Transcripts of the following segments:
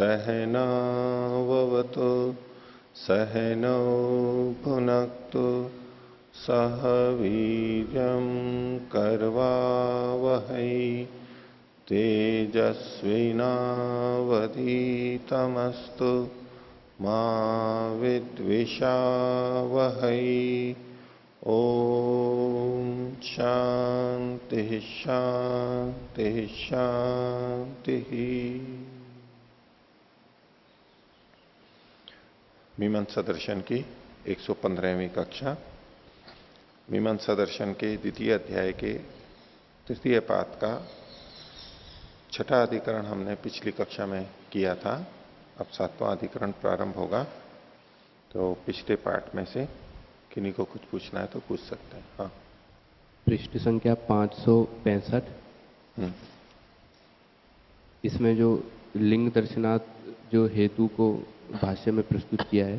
सहनाववतु सहनौ भुनक्तु सह वीर्यं करवावहै तेजस्विनावधीतमस्तु मा विद्विषावहै। ओम शांति शांति शांति। मीमांसा दर्शन की 115वीं कक्षा। मीमांसा दर्शन के द्वितीय अध्याय के तृतीय पाद का छठा अधिकरण हमने पिछली कक्षा में किया था। अब सातवां अधिकरण प्रारंभ होगा। तो पिछले पाठ में से किन्हीं को कुछ पूछना है तो पूछ सकते हैं। हाँ, पृष्ठ संख्या 565। इसमें जो लिंग दर्शनात् जो हेतु को भाष्य में प्रस्तुत किया है,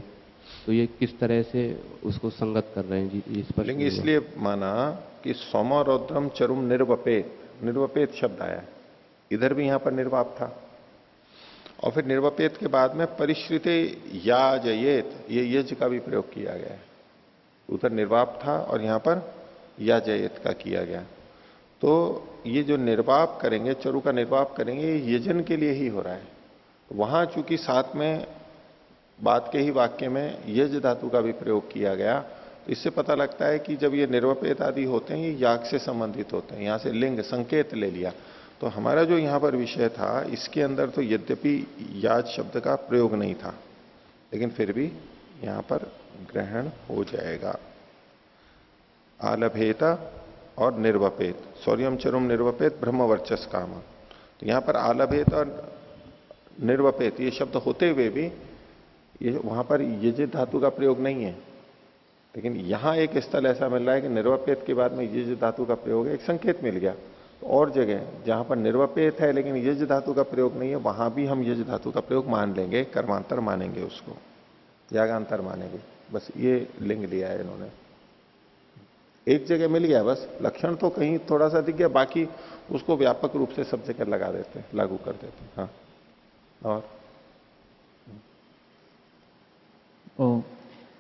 तो ये किस तरह से उसको संगत कर रहे हैं जी? इस पर लिंग इसलिए माना कि सोम रौद्रम चरुम निर्वपेत, निर्वपेत शब्द आया है। इधर भी यहां पर निर्वाप था और फिर निर्वपेत के बाद में परिश्रिते याजयेत, ये यज का भी प्रयोग किया गया है। उधर निर्वाप था और यहां पर याजयेत का किया गया। तो ये जो निर्वाप करेंगे, चरु का निर्वाप करेंगे, ये यजन के लिए ही हो रहा है। वहां चूंकि साथ में बात के ही वाक्य में यज धातु का भी प्रयोग किया गया, तो इससे पता लगता है कि जब ये निर्वपेत आदि होते हैं ये याग से संबंधित होते हैं। यहां से लिंग संकेत ले लिया। तो हमारा जो यहां पर विषय था, इसके अंदर तो यद्यपि याज शब्द का प्रयोग नहीं था, लेकिन फिर भी यहां पर ग्रहण हो जाएगा। आलभेता और निर्वपेत, सौर्यम चरुम निर्वपेत ब्रह्म वर्चस काम। तो यहां पर आलभेत और निर्वपेत ये शब्द होते हुए भी ये वहां पर यज धातु का प्रयोग नहीं है। लेकिन यहां एक स्थल ऐसा मिल रहा है कि निर्वपेत के बाद में यज धातु का प्रयोग है, एक संकेत मिल गया। तो और जगह जहां पर निर्वपेत है लेकिन यज धातु का प्रयोग नहीं है, वहां भी हम यज धातु का प्रयोग मान लेंगे, कर्मांतर मानेंगे, उसको यागांतर मानेंगे। बस ये लिंग लिया है इन्होंने। एक जगह मिल गया, बस लक्षण तो कहीं थोड़ा सा दिख गया, बाकी उसको व्यापक रूप से सब जगह लगा देते हैं, लागू कर देते हैं। हाँ, और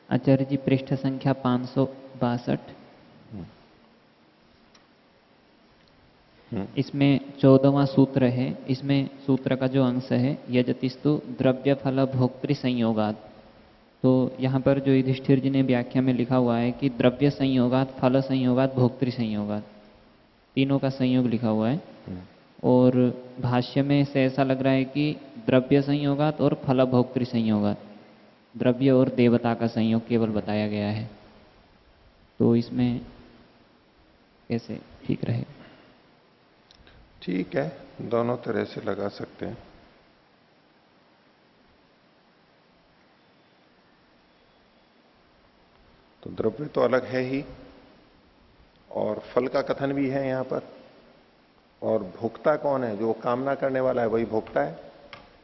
आचार्य जी, पृष्ठ संख्या 562। इसमें 14वां सूत्र है। इसमें सूत्र का जो अंश है, यजतिस्तु द्रव्य फल भोक्तृ संयोगात। तो यहाँ पर जो युधिष्ठिर जी ने व्याख्या में लिखा हुआ है कि द्रव्य संयोगात, फल संयोगात, भोक्तृ संयोगात, तीनों का संयोग लिखा हुआ है। और भाष्य में से ऐसा लग रहा है कि द्रव्य संयोगात और फल भोक्तृ संयोगात, द्रव्य और देवता का संयोग केवल बताया गया है। तो इसमें कैसे ठीक रहेगा? ठीक है, दोनों तरह से लगा सकते हैं। तो द्रव्य तो अलग है ही और फल का कथन भी है यहां पर। और भोक्ता कौन है? जो कामना करने वाला है वही भोक्ता है।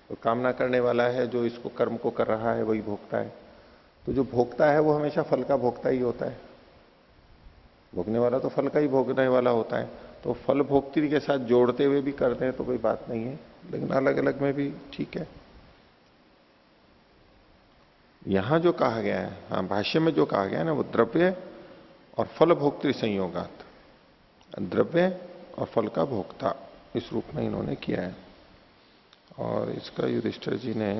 तो कामना करने वाला है, जो इसको कर्म को कर रहा है, वही भोक्ता है। तो जो भोक्ता है वो हमेशा फल का भोक्ता ही होता है। भोगने वाला तो फल का ही भोगने वाला होता है। तो फल भोक्ति के साथ जोड़ते हुए भी करते हैं तो कोई बात नहीं है, लेकिन अलग अलग में भी ठीक है। यहां जो कहा गया है, हाँ, भाष्य में जो कहा गया है ना, वो द्रव्य और फल भोक्तृ संयोगात, द्रव्य और फल का भोक्ता, इस रूप में इन्होंने किया है। और इसका युधिष्ठिर जी ने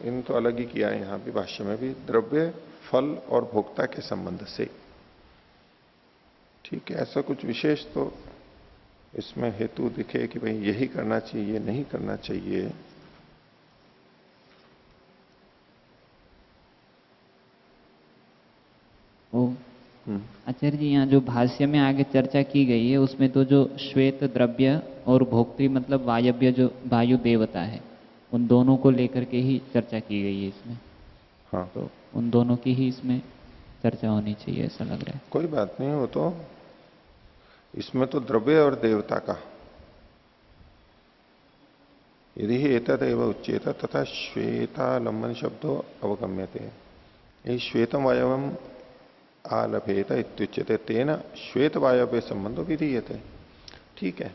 इन तो अलग ही किया है। यहां भी भाष्य में भी द्रव्य, फल और भोक्ता के संबंध से। ठीक है, ऐसा कुछ विशेष तो इसमें हेतु दिखे कि भाई यही करना चाहिए, नहीं करना चाहिए। आचार्य जी, यहाँ जो भाष्य में आगे चर्चा की गई है उसमें तो जो श्वेत द्रव्य और भोक्तृ मतलब वायव्य जो वायु देवता है, उन दोनों को लेकर के ही चर्चा की गई है इसमें। हाँ, तो उन दोनों की ही इसमें चर्चा होनी चाहिए, ऐसा लग रहा है। कोई बात नहीं, वो तो इसमें तो द्रव्य और देवता का यदि ही एतद एवं उच्चेत तथा श्वेतालंबन शब्दों अवगम्यते। यही श्वेतम वायवम आलभेत इत्युच्यते तेन श्वेत वायव्य संबंधो विधीयते। ठीक है,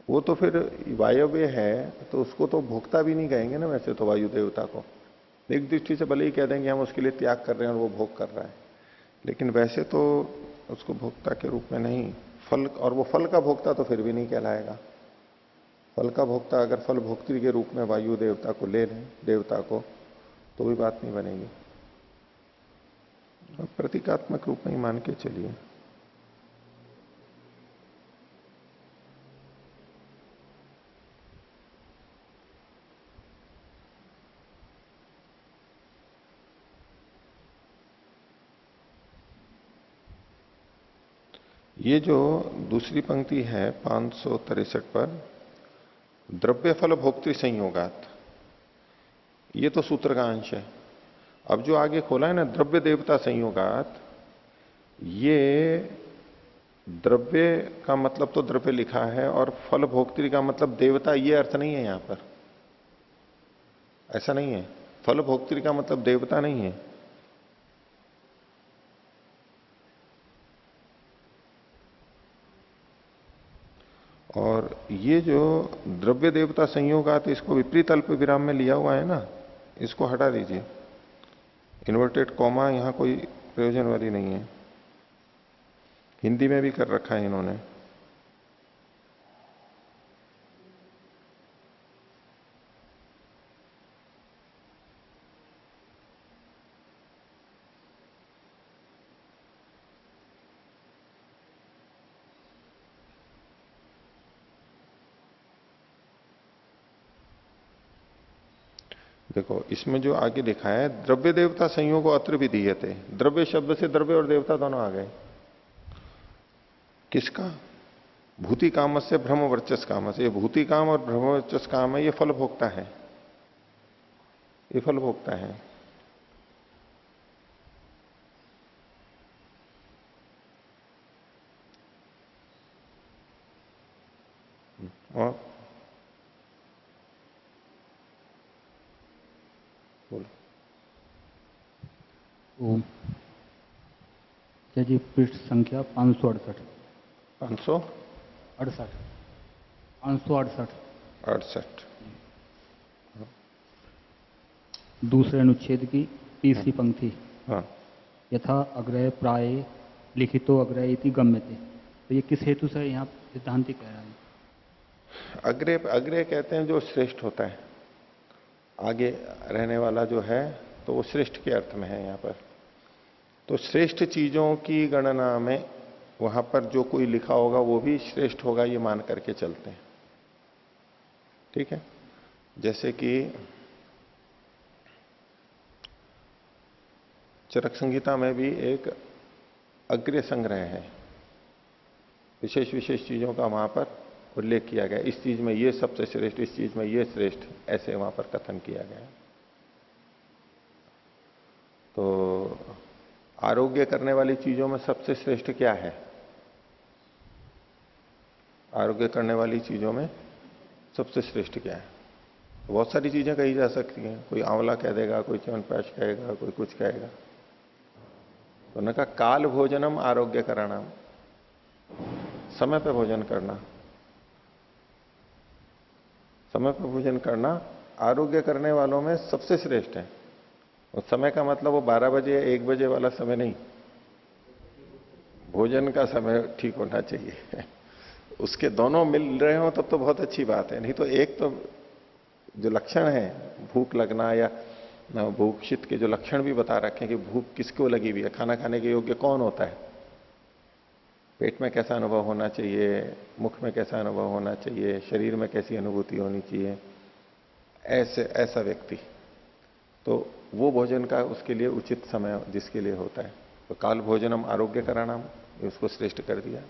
वो तो फिर वायव्य है, तो उसको तो भोक्ता भी नहीं कहेंगे ना वैसे तो वायु देवता को। एक दृष्टि से भले ही कह देंगे हम उसके लिए त्याग कर रहे हैं और वो भोग कर रहा है, लेकिन वैसे तो उसको भोक्ता के रूप में नहीं। फल, और वो फल का भोक्ता तो फिर भी नहीं कहलाएगा। फल का भोक्ता अगर फल भोक्त्री के रूप में वायु देवता को ले लें, देवता को, तो भी बात नहीं बनेगी। और प्रतीकात्मक रूप में ही मान के चलिए। ये जो दूसरी पंक्ति है 563 पर, द्रव्य फल भोक्तृ संयोगात, ये तो सूत्र का अंश है। अब जो आगे खोला है ना द्रव्य देवता संयोगात, ये द्रव्य का मतलब तो द्रव्य लिखा है और फल भोक्तृ का मतलब देवता, ये अर्थ नहीं है यहां पर, ऐसा नहीं है। फल भोक्तृ का मतलब देवता नहीं है। और ये जो द्रव्य देवता संयोगात, इसको विपरीत अल्प विराम में लिया हुआ है ना, इसको हटा दीजिए। इन्वर्टेड कॉमा यहां कोई प्रयोजन वाली नहीं है। हिंदी में भी कर रखा है इन्होंने। देखो इसमें जो आगे लिखा है, द्रव्य देवता संयोग अत्र विधीयते, द्रव्य शब्द से द्रव्य और देवता दोनों आ गए। किसका? भूति काम से भ्रम वर्चस काम से। ये भूति काम और भ्रम वर्चस काम है, ये फल भोगता है, ये फल भोगता है। और बोलो। ओम जी, पृष्ठ संख्या 568। 568। 568 दूसरे अनुच्छेद की तीसरी पंक्ति। हाँ, यथा अग्रय प्राय लिखितो अग्रय इति गम्यते। तो ये किस हेतु से यहाँ सिद्धांति कह रहा है? अग्रे, अग्रे कहते हैं जो श्रेष्ठ होता है, आगे रहने वाला जो है, तो वो श्रेष्ठ के अर्थ में है यहां पर। तो श्रेष्ठ चीजों की गणना में वहां पर जो कोई लिखा होगा वो भी श्रेष्ठ होगा, ये मान करके चलते हैं। ठीक है, जैसे कि चरक संहिता में भी एक अग्र्य संग्रह है, विशेष विशेष चीजों का वहां पर उल्लेख किया गया। इस चीज में ये सबसे श्रेष्ठ, इस चीज में ये श्रेष्ठ, ऐसे वहां पर कथन किया गया। तो आरोग्य करने वाली चीजों में सबसे श्रेष्ठ क्या है? आरोग्य करने वाली चीजों में सबसे श्रेष्ठ क्या है? बहुत सारी चीजें कही जा सकती हैं। कोई आंवला कह देगा, कोई च्यवनप्राश कहेगा, कोई कुछ कहेगा। तो उन्होंने कहा काल भोजनम आरोग्य कराना, समय पे भोजन करना। समय पर भोजन करना आरोग्य करने वालों में सबसे श्रेष्ठ है। और समय का मतलब वो 12 बजे 1 बजे वाला समय नहीं, भोजन का समय ठीक होना चाहिए। उसके दोनों मिल रहे हो तब तो बहुत अच्छी बात है। नहीं तो एक तो जो लक्षण है भूख लगना या भूक्षित के जो लक्षण भी बता रखे हैं कि भूख किसको लगी हुई है, खाना खाने के योग्य कौन होता है, पेट में कैसा अनुभव होना चाहिए, मुख में कैसा अनुभव होना चाहिए, शरीर में कैसी अनुभूति होनी चाहिए, ऐसा व्यक्ति, तो वो भोजन का उसके लिए उचित समय जिसके लिए होता है। तो काल भोजनम आरोग्य कराना, ये उसको श्रेष्ठ कर दिया।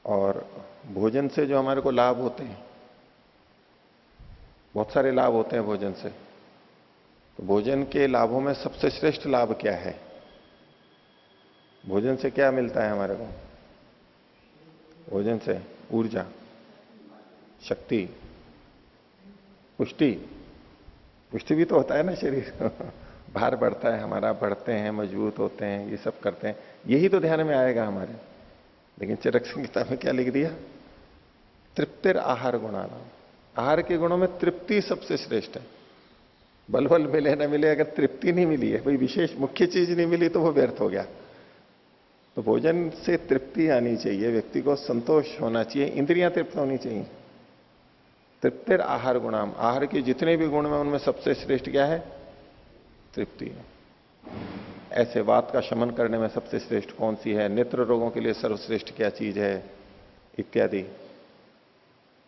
और भोजन से जो हमारे को लाभ होते हैं, बहुत सारे लाभ होते हैं भोजन से। तो भोजन के लाभों में सबसे श्रेष्ठ लाभ क्या है? भोजन से क्या मिलता है हमारे को? भोजन से ऊर्जा, शक्ति, पुष्टि। पुष्टि भी तो होता है ना शरीर। भार बढ़ता है हमारा, बढ़ते हैं, मजबूत होते हैं, ये सब करते हैं। यही तो ध्यान में आएगा हमारे। लेकिन चरक संहिता में क्या लिख दिया? तृप्तिर आहार गुणानाम। आहार के गुणों में तृप्ति सबसे श्रेष्ठ है। बल बल मिले न मिले, अगर तृप्ति नहीं मिली है, कोई विशेष मुख्य चीज नहीं मिली, तो वो व्यर्थ हो गया। तो भोजन से तृप्ति आनी चाहिए, व्यक्ति को संतोष होना चाहिए, इंद्रियां तृप्त होनी चाहिए। तृप्तिर आहार गुणाम, आहार के जितने भी गुण में उनमें सबसे श्रेष्ठ क्या है? तृप्ति है। ऐसे वात का शमन करने में सबसे श्रेष्ठ कौन सी है? नेत्र रोगों के लिए सर्वश्रेष्ठ क्या चीज है? इत्यादि।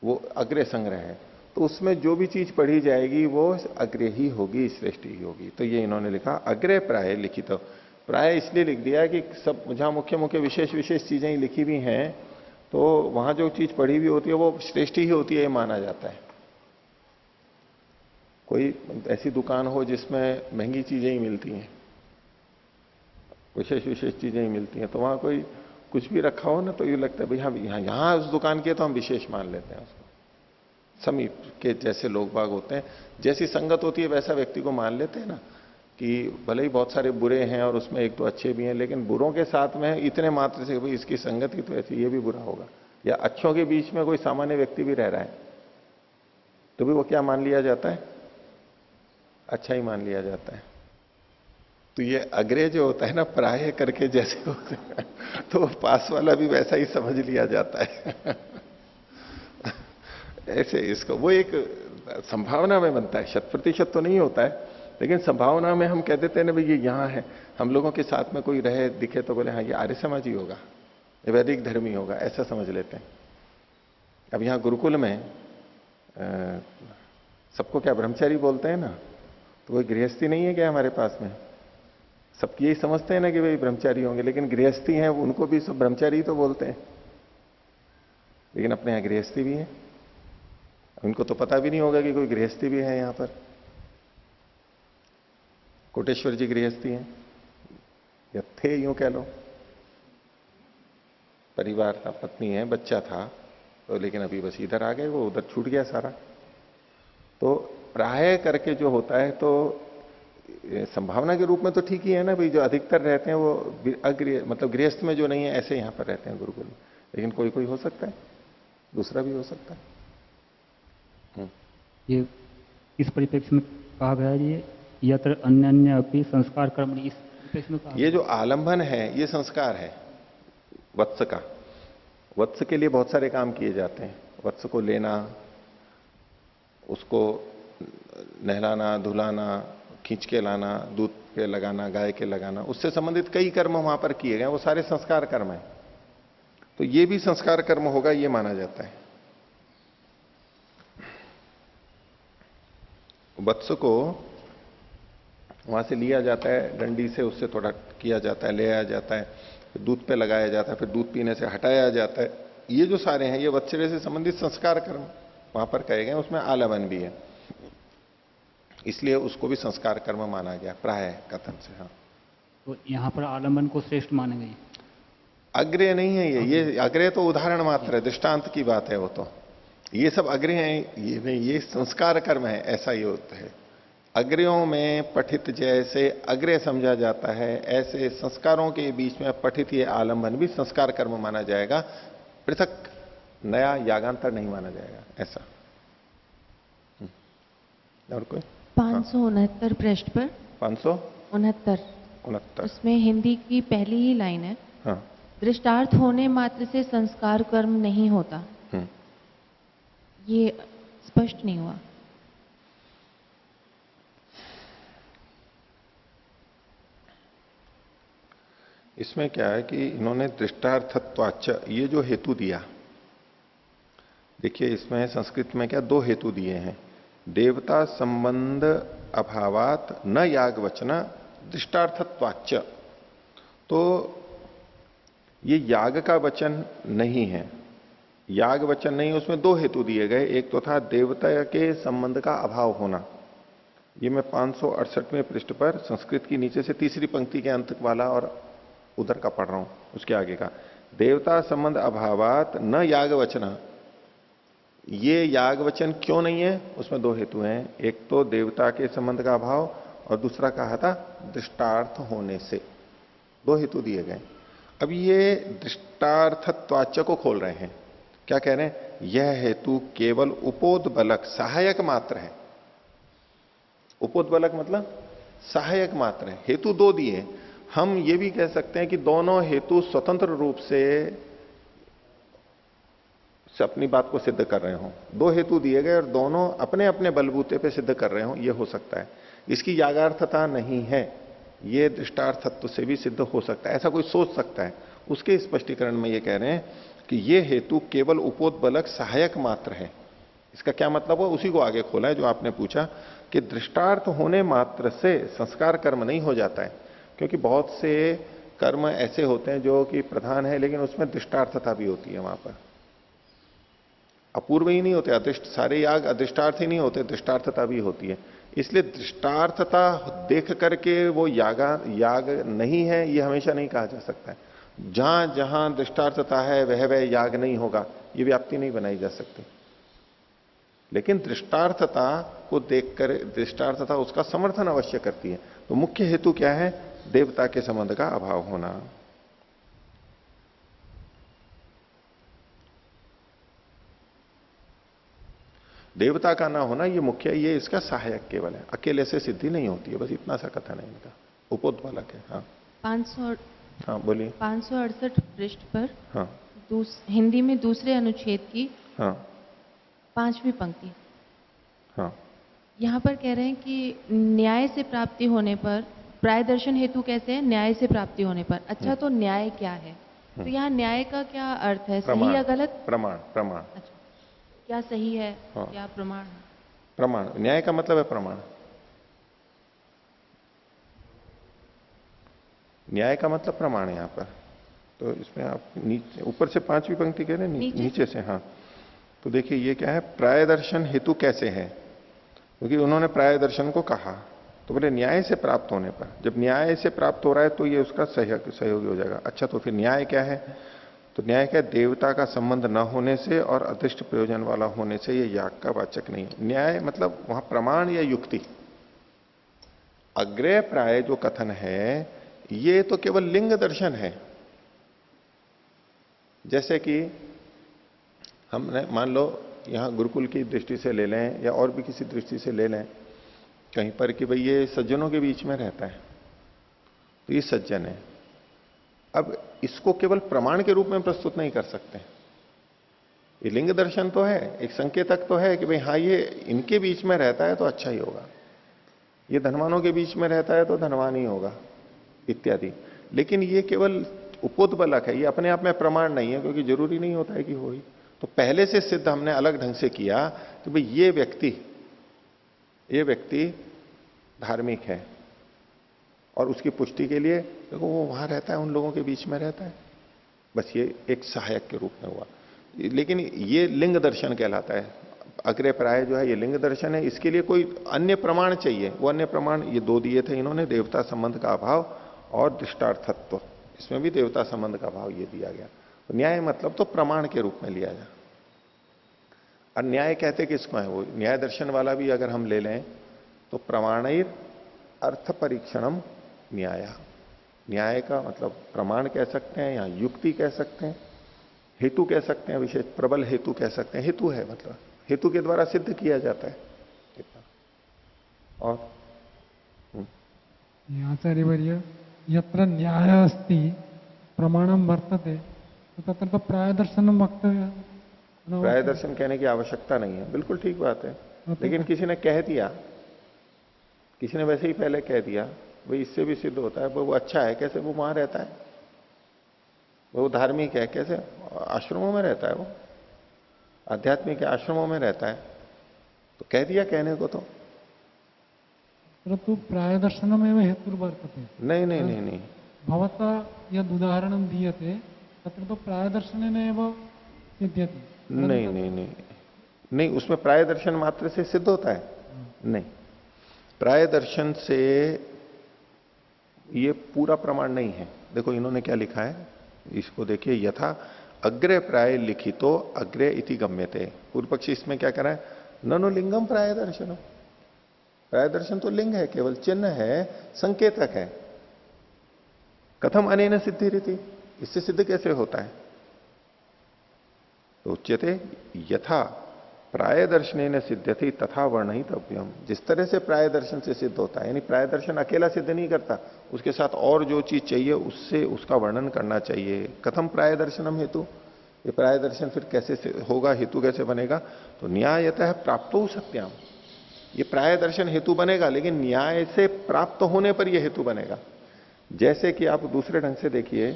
वो अग्रय संग्रह है। तो उसमें जो भी चीज पढ़ी जाएगी वो अग्रय ही होगी, श्रेष्ठ ही होगी। तो ये इन्होंने लिखा अग्रय प्राय लिखित। तो प्राय इसलिए लिख दिया कि सब जहां मुख्य मुख्य विशेष विशेष चीजें ही लिखी हुई हैं, तो वहां जो चीज पढ़ी हुई होती है वो श्रेष्ठ ही होती है, ये माना जाता है। कोई ऐसी दुकान हो जिसमें महंगी चीजें ही मिलती हैं, विशेष विशेष चीजें ही मिलती हैं, तो वहां कोई कुछ भी रखा हो ना, तो ये लगता है भाई हाँ यहां उस दुकान की है तो हम विशेष मान लेते हैं उसको। समीप के जैसे लोग बाग होते हैं, जैसी संगत होती है वैसा व्यक्ति को मान लेते हैं ना, कि भले ही बहुत सारे बुरे हैं और उसमें एक दो अच्छे भी हैं, लेकिन बुरों के साथ में इतने मात्र से भाई इसकी संगत ही तो ऐसी, ये भी बुरा होगा। या अच्छों के बीच में कोई सामान्य व्यक्ति भी रह रहा है तो भी वो क्या मान लिया जाता है? अच्छा ही मान लिया जाता है। तो ये अग्रय जो होता है ना, प्राय करके जैसे होते हैं, तो पास वाला भी वैसा ही समझ लिया जाता है। ऐसे इसको वो एक संभावना में बनता है, 100% तो नहीं होता है, लेकिन संभावना में हम कह देते हैं ना भाई ये यहां है। हम लोगों के साथ में कोई रहे दिखे तो बोले हाँ ये आर्य समाजी होगा, ये वैदिक धर्मी होगा, ऐसा समझ लेते हैं। अब यहां गुरुकुल में सबको क्या ब्रह्मचारी बोलते हैं ना, तो कोई गृहस्थी नहीं है क्या हमारे पास में? सब यही समझते हैं ना कि भाई ब्रह्मचारी होंगे, लेकिन गृहस्थी हैं उनको भी सब ब्रह्मचारी तो बोलते हैं, लेकिन अपने यहां गृहस्थी भी है। उनको तो पता भी नहीं होगा कि कोई गृहस्थी भी है यहां पर। कोटेश्वर जी गृहस्थी हैं या थे, यूं कह लो, परिवार था, पत्नी है, बच्चा था, तो लेकिन अभी बस इधर आ गए, वो उधर छूट गया सारा। तो प्राय करके जो होता है, तो संभावना के रूप में तो ठीक ही है ना भाई, जो अधिकतर रहते हैं वो अगृह मतलब गृहस्थ में जो नहीं है ऐसे यहां पर रहते हैं गुरुकुल में, लेकिन कोई कोई हो सकता है, दूसरा भी हो सकता है। ये इस परिप्रेक्ष्य में कहा गया है, ये यत्र अन्य अन्य अपनी संस्कार कर्म, इस परिप्रेक्ष्य में कहा ये जो आलंबन है ये संस्कार है वत्स का। वत्स के लिए बहुत सारे काम किए जाते हैं। वत्स को लेना, उसको नहलाना, धुलाना, खींच के लाना, दूध पे लगाना, गाय के लगाना, उससे संबंधित कई कर्म वहां पर किए गए, वो सारे संस्कार कर्म है। तो ये भी संस्कार कर्म होगा, ये माना जाता है। वत्स को वहां से लिया जाता है डंडी से, उससे थोड़ा किया जाता है, ले आया जाता है, फिर दूध पे लगाया जाता है, फिर दूध पीने से हटाया जाता है। ये जो सारे हैं ये वत्सरे से संबंधित संस्कार कर्म वहां पर कहे गए, उसमें आलमन भी है, इसलिए उसको भी संस्कार कर्म माना गया प्राय कथन से। हाँ, तो यहाँ पर आलम्बन को श्रेष्ठ माने गए। अग्रय नहीं है ये अग्रय तो उदाहरण मात्र है, दृष्टांत की बात है वो तो। ये सब अग्रय हैं, ये नहीं, ये संस्कार कर्म है, ऐसा ही होता है। अग्रयों में पठित जैसे अग्रय समझा जाता है, ऐसे संस्कारों के बीच में पठित ये आलंबन भी संस्कार कर्म माना जाएगा, पृथक नया यागांतर नहीं माना जाएगा, ऐसा। और कोई 569 पृष्ठ पर 569 उसमें हिंदी की पहली ही लाइन है, हाँ, दृष्टार्थ होने मात्र से संस्कार कर्म नहीं होता। ये स्पष्ट नहीं हुआ। इसमें क्या है कि इन्होंने दृष्टार्थत्वाच ये जो हेतु दिया, देखिए इसमें संस्कृत में क्या दो हेतु दिए हैं। देवता संबंध अभावात न याग वचना दृष्टार्थत्वाच, तो ये याग का वचन नहीं है, याग वचन नहीं, उसमें दो हेतु दिए गए। एक तो था देवता के संबंध का अभाव होना, ये मैं 568वें पृष्ठ पर संस्कृत की नीचे से तीसरी पंक्ति के अंत वाला और उधर का पढ़ रहा हूं, उसके आगे का। देवता संबंध अभावात न याग वचना, ये याग वचन क्यों नहीं है, उसमें दो हेतु हैं। एक तो देवता के संबंध का अभाव और दूसरा कहा था दृष्टार्थ होने से, दो हेतु दिए गए। अब ये दृष्टार्थत्वाच्य को खोल रहे हैं। क्या कह रहे हैं? यह हेतु केवल उपोद्बलक सहायक मात्र है। उपोद्बलक मतलब सहायक मात्र है। हेतु दो दिए, हम ये भी कह सकते हैं कि दोनों हेतु स्वतंत्र रूप से अपनी बात को सिद्ध कर रहे हो। दो हेतु दिए गए और दोनों अपने अपने बलबूते पे सिद्ध कर रहे हो, ये हो सकता है। इसकी यागार्थता नहीं है, ये दृष्टार्थत्व से भी सिद्ध हो सकता है, ऐसा कोई सोच सकता है। उसके स्पष्टीकरण में ये कह रहे हैं कि ये हेतु केवल उपोद्बलक सहायक मात्र है। इसका क्या मतलब हुआ, उसी को आगे खोला है जो आपने पूछा कि दृष्टार्थ होने मात्र से संस्कार कर्म नहीं हो जाता है। क्योंकि बहुत से कर्म ऐसे होते हैं जो कि प्रधान है, लेकिन उसमें दृष्टार्थता भी होती है। वहां पर अपूर्व ही नहीं होते, अदृष्ट सारे याग अदृष्टार्थ ही नहीं होते, दृष्टार्थता भी होती है। इसलिए दृष्टार्थता देख करके वो याग नहीं है, ये हमेशा नहीं कहा जा सकता है। जहां जहां दृष्टार्थता है वह याग नहीं होगा, ये व्याप्ति नहीं बनाई जा सकती। लेकिन दृष्टार्थता को देखकर दृष्टार्थता उसका समर्थन अवश्य करती है। तो मुख्य हेतु क्या है? देवता के संबंध का अभाव होना। देवता का ना होना ये मुख्य, ये इसका सहायक केवल है, अकेले से सिद्धि नहीं होती है। बस इतना सा कथन है इनका, उपोद्बलक है। हाँ 500 हाँ बोलिए। 568 पृष्ठ पर हाँ हिंदी में दूसरे अनुच्छेद की हाँ 5वीं पंक्ति, हाँ यहाँ पर कह रहे हैं कि न्याय से प्राप्ति होने पर, प्राय दर्शन हेतु कैसे है? न्याय से प्राप्ति होने पर। अच्छा, तो न्याय क्या है? तो यहाँ न्याय का क्या अर्थ है, सही या गलत? प्रमाण। प्रमाण अच्छा, क्या सही है? हाँ। क्या प्रमाण है? प्रमाण, न्याय का मतलब है प्रमाण। न्याय का मतलब प्रमाण है यहां पर। तो इसमें आप नीचे ऊपर से 5वीं पंक्ति कह रहे हैं, नीचे से। हाँ, तो देखिए ये क्या है, प्राय दर्शन हेतु कैसे है? क्योंकि उन्होंने प्राय दर्शन को कहा, तो बोले न्याय से प्राप्त होने पर। जब न्याय से प्राप्त हो रहा है तो ये उसका सहयोगी हो जाएगा। अच्छा, तो फिर न्याय क्या है? तो न्याय क्या? देवता का संबंध न होने से और अदृष्ट प्रयोजन वाला होने से ये याग का वाचक नहीं है। न्याय मतलब वहां प्रमाण या युक्ति। अग्रय प्राय जो कथन है ये तो केवल लिंग दर्शन है। जैसे कि हमने मान लो यहां गुरुकुल की दृष्टि से ले लें या और भी किसी दृष्टि से ले लें कहीं पर कि भाई ये सज्जनों के बीच में रहता है, तो ये सज्जन है। अब इसको केवल प्रमाण के रूप में प्रस्तुत नहीं कर सकते। ये लिंग दर्शन तो है, एक संकेतक तो है कि भाई हाँ ये इनके बीच में रहता है तो अच्छा ही होगा, ये धनवानों के बीच में रहता है तो धनवान ही होगा इत्यादि। लेकिन ये केवल उपोद्बलक है, ये अपने आप में प्रमाण नहीं है, क्योंकि जरूरी नहीं होता है कि हो ही। तो पहले से सिद्ध हमने अलग ढंग से किया कि भाई ये व्यक्ति धार्मिक है, और उसकी पुष्टि के लिए देखो वो वहां रहता है, उन लोगों के बीच में रहता है। बस ये एक सहायक के रूप में हुआ। लेकिन ये लिंग दर्शन कहलाता है। अग्रय प्राय जो है ये लिंग दर्शन है। इसके लिए कोई अन्य प्रमाण चाहिए, वो अन्य प्रमाण ये दो दिए थे इन्होंने, देवता संबंध का अभाव और दृष्टार्थत्व। इसमें भी देवता संबंध का अभाव ये दिया गया। तो न्याय मतलब तो प्रमाण के रूप में लिया जाए। और न्याय कहते किसको है? वो न्याय दर्शन वाला भी अगर हम ले लें तो प्रमाणैर अर्थ परीक्षणम न्याय। न्याय का मतलब प्रमाण कह सकते हैं या युक्ति कह सकते हैं, हेतु कह सकते हैं, विशेष प्रबल हेतु कह सकते हैं। हेतु है मतलब हेतु के द्वारा सिद्ध किया जाता है। और आचार्यवर्य यत्र न्याय अस्ति प्रमाणम वर्तते तो तत्र तो प्राय दर्शनम वक्तव्य। प्राय दर्शन कहने की आवश्यकता नहीं है, बिल्कुल ठीक बात है। लेकिन किसी ने कह दिया, किसी ने वैसे ही पहले कह दिया भाई इससे भी सिद्ध होता है, वो अच्छा है, कैसे वो वहां रहता है, वो धार्मिक है, कैसे आश्रमों में रहता है, वो आध्यात्मिक है, आश्रमों में रहता है, तो कह दिया कहने को। तो परंतु प्राय दर्शनमेव हेतुर्वर्तते। नहीं नहीं नहीं नहीं, भवता यद उदाहरणं दीयते तत्र तो प्राय दर्शनेनैव सिद्ध्यति। नहीं नहीं नहीं नहीं, उसमें प्राय दर्शन मात्र से सिद्ध होता है? नहीं, प्राय दर्शन से ये पूरा प्रमाण नहीं है। देखो इन्होंने क्या लिखा है, इसको देखिए। यथा अग्रे प्राय लिखितो अग्रे इति गम्यते। पूर्व पक्षी इसमें क्या कह रहा है? ननु लिंगम प्राय दर्शनम। प्राय दर्शन तो लिंग है, केवल चिन्ह है, संकेतक है। कथम अनेन सिद्धि रीति, इससे सिद्ध कैसे होता है? तो उच्यते यथा प्राय दर्शन सिद्ध्यति तथा वर्णितव्यम। जिस तरह से प्राय दर्शन से सिद्ध होता है, यानी प्राय दर्शन अकेला सिद्ध नहीं करता, उसके साथ और जो चीज चाहिए उससे उसका वर्णन करना चाहिए। कथम प्राय दर्शनम हेतु, ये प्राय दर्शन फिर कैसे होगा, हेतु कैसे बनेगा? तो न्यायतः प्राप्तो सत्याम, ये प्राय दर्शन हेतु बनेगा, लेकिन न्याय से प्राप्त होने पर यह हेतु बनेगा। जैसे कि आप दूसरे ढंग से देखिए,